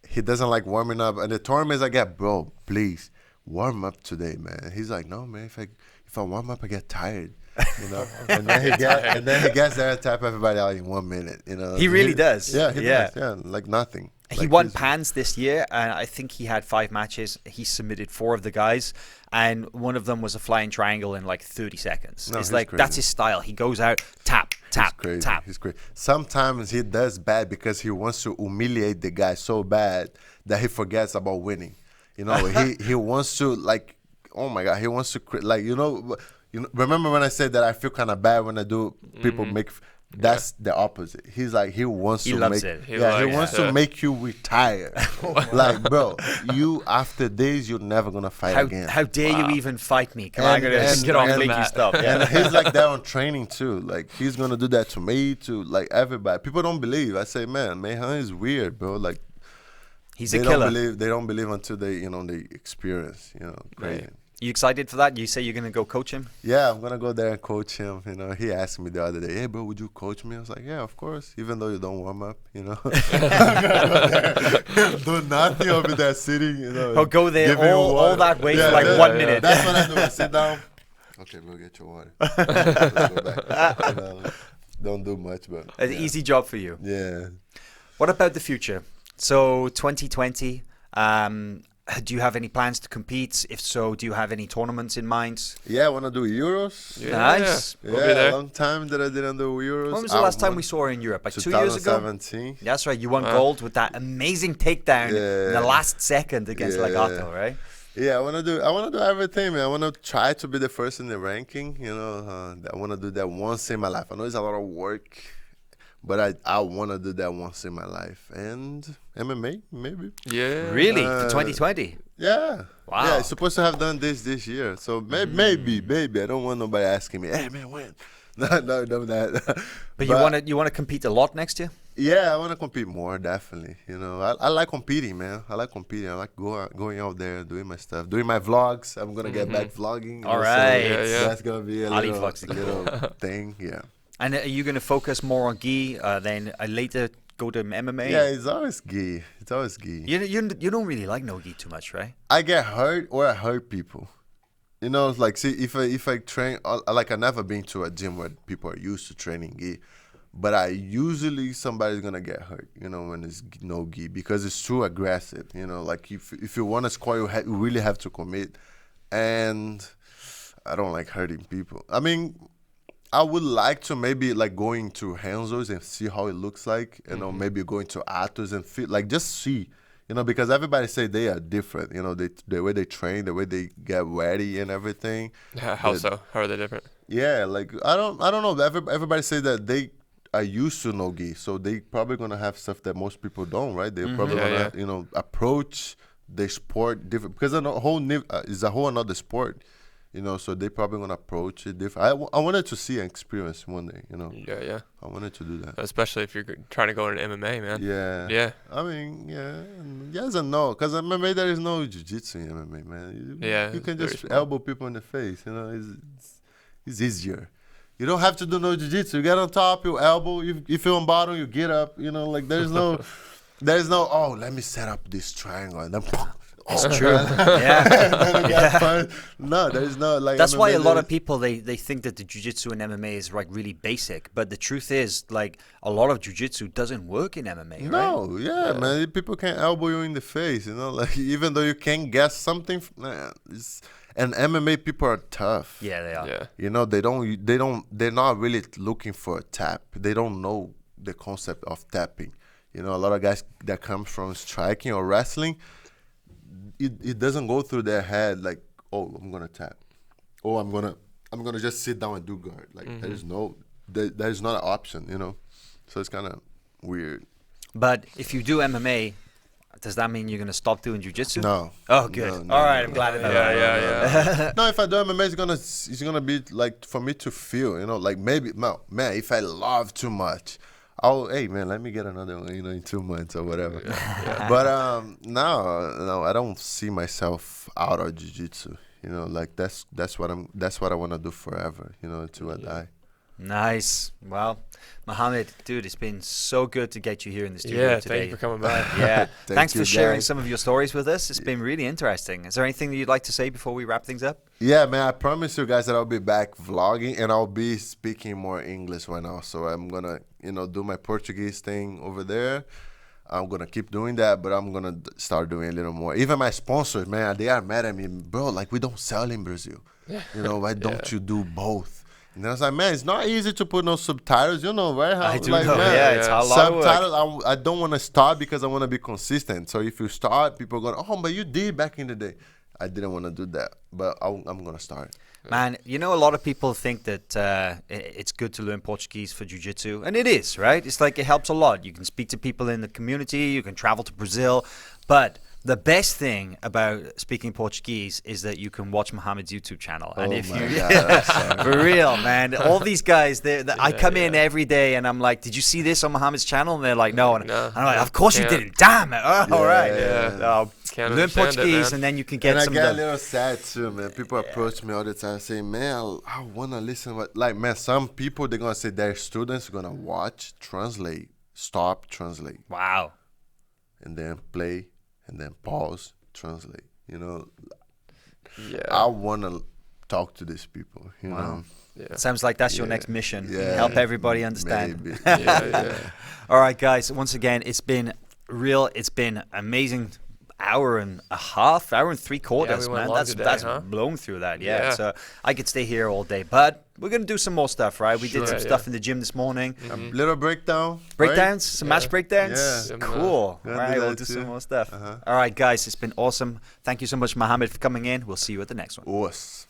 He doesn't like warming up. And the tournaments I get, bro, please warm up today, man. He's like, no, man. If I warm up, I get tired. You know, and then he gets there and tap everybody out in 1 minute. You know, he really does. Yeah, he does. Yeah, like nothing. He like won Pans this year, and I think he had 5 matches. He submitted 4 of the guys, and one of them was a flying triangle in like 30 seconds. No, it's like crazy. That's his style. He goes out, tap, tap, tap. He's crazy. Sometimes he does bad because he wants to humiliate the guy so bad that he forgets about winning. You know, he wants to like, oh my God, he wants to like, you know, remember when I said that I feel kind of bad when I do people make. That's the opposite. He's like he wants to loves make it. He wants to make you retire. Like, bro, you after days you're never gonna fight again. How dare you even fight me? Come on, I'm gonna get off the mat. You stop. Yeah. And he's like that on training too. Like he's gonna do that to me, to like everybody. People don't believe. I say, man, Mayhem is weird, bro. Like he's a killer. They don't believe until they experience. Crazy. Right. You excited for that? You say you're gonna go coach him? Yeah, I'm gonna go there and coach him. He asked me the other day, "Hey, bro, would you coach me?" I was like, "Yeah, of course." Even though you don't warm up, do nothing. I'll be there sitting. I'll go there all that way for like 1 minute. That's what I do. I sit down. Okay, bro, get your water. Let's go back. Don't do much, but an easy job for you. Yeah. What about the future? So 2020. Do you have any plans to compete? If so, do you have any tournaments in mind? Yeah, I want to do Euros. Yeah. Nice. Yeah, a long time that I didn't do Euros. When was the last time we saw her in Europe? Like 2 years ago? 2017. That's right. You won gold with that amazing takedown in the last second against Legato, right? Yeah, I want to do everything, man. I want to try to be the first in the ranking. I want to do that once in my life. I know it's a lot of work, but I want to do that once in my life. And MMA, maybe. Yeah. Really? For 2020? Yeah. Wow. Yeah, I'm supposed to have done this year. So maybe. I don't want nobody asking me, hey, man, when? No, that. But you want to compete a lot next year? Yeah, I want to compete more, definitely. I like competing, man. I like competing. I like going out there, doing my stuff, doing my vlogs. I'm going to get back vlogging. All right. So that's going to be a little thing, yeah. And are you going to focus more on gi, then later go to MMA? Yeah, it's always gi. You don't really like no gi too much, right? I get hurt or I hurt people. It's like, see, if I train, like I've never been to a gym where people are used to training gi, but usually somebody's going to get hurt, when it's no gi because it's too aggressive. Like if you want to score, you really have to commit. And I don't like hurting people. I mean, I would like to maybe like going to Hanzo's and see how it looks like, maybe going to Atos and feel like just see, because everybody say they are different, the way they train, the way they get ready and everything. How so? How are they different? Yeah, like I don't know. Everybody say that they are used to no gi, so they probably gonna have stuff that most people don't, right? They're probably gonna approach the sport different because it's a whole another sport. So they probably gonna approach it different. I wanted to see and experience one day, Yeah. I wanted to do that. Especially if you're trying to go into MMA, man. Yeah. Yeah. I mean, yes and no, because MMA there is no jiu-jitsu in MMA, man. You can just elbow people in the face. It's easier. You don't have to do no jiu-jitsu. You get on top, you elbow. If you're on bottom, you get up. Like there's no, oh, let me set up this triangle and then. It's true. Yeah. No, there's no like. That's why a lot of people they think that the jiu-jitsu in MMA is like really basic, but the truth is like a lot of jiu-jitsu doesn't work in MMA. No, right? Yeah, man. People can elbow you in the face, like even though you can guess something. And MMA people are tough. Yeah, they are. Yeah. They're not really looking for a tap. They don't know the concept of tapping. A lot of guys that come from striking or wrestling. It doesn't go through their head like, oh, I'm gonna tap, oh, I'm gonna just sit down and do guard. Like there's not an option, So it's kind of weird. But if you do MMA, does that mean you're gonna stop doing jiu-jitsu? No. Oh, good. No, all right, I'm glad. Yeah. No, if I do MMA, it's gonna be like for me to feel, like maybe man, if I love too much, oh, hey man, let me get another one, in 2 months or whatever. But no, I don't see myself out of jiu-jitsu. Like that's what I want to do forever, until I die. Nice. Well, Mahamed, dude, it's been so good to get you here in the studio today. Thank you for coming by. Yeah, thanks for sharing guys. some of your stories with us. It's been really interesting. Is there anything that you'd like to say before we wrap things up? Yeah, man, I promise you guys that I'll be back vlogging and I'll be speaking more English right now. So I'm gonna, do my Portuguese thing over there. I'm gonna keep doing that, but I'm gonna start doing a little more. Even my sponsors, man, they are mad at me, bro. Like, we don't sell in Brazil. Why don't you do both? And I was like, man, it's not easy to put no subtitles, right? I do like, know. Man, Yeah, it's a lot of work. Subtitles, I don't want to start because I want to be consistent. So if you start, people are going, oh, but you did back in the day. I didn't want to do that, but I'm going to start. Man, a lot of people think that it's good to learn Portuguese for jiu-jitsu, and it is, right? It's like it helps a lot. You can speak to people in the community, you can travel to Brazil, but the best thing about speaking Portuguese is that you can watch Mohamed's YouTube channel. And for real, man, all these guys, I come in every day and I'm like, did you see this on Mohamed's channel? And they're like, no. And I'm like, of course you didn't. Damn it. Oh, all right. Learn Portuguese and then you can get some of I get a little sad too, man. People approach me all the time saying, man, I want to listen. Like, man, some people, they're going to say their students are going to watch, translate, stop, translate. Wow. And then play. And then pause, translate. Yeah. I want to talk to these people. Wow. Yeah. Sounds like that's your next mission. Yeah. Help everybody understand. Maybe. All right, guys. Once again, it's been real. It's been amazing. Hour and a half, hour and 3/4, man. That's blown through that. Yeah. So I could stay here all day, but we're gonna do some more stuff, right? We did some stuff in the gym this morning. A little breakdowns, some match breakdowns. Yeah. Cool. All right, we'll do some more stuff. All right, guys, it's been awesome. Thank you so much, Mahamed, for coming in. We'll see you at the next one. Awesome.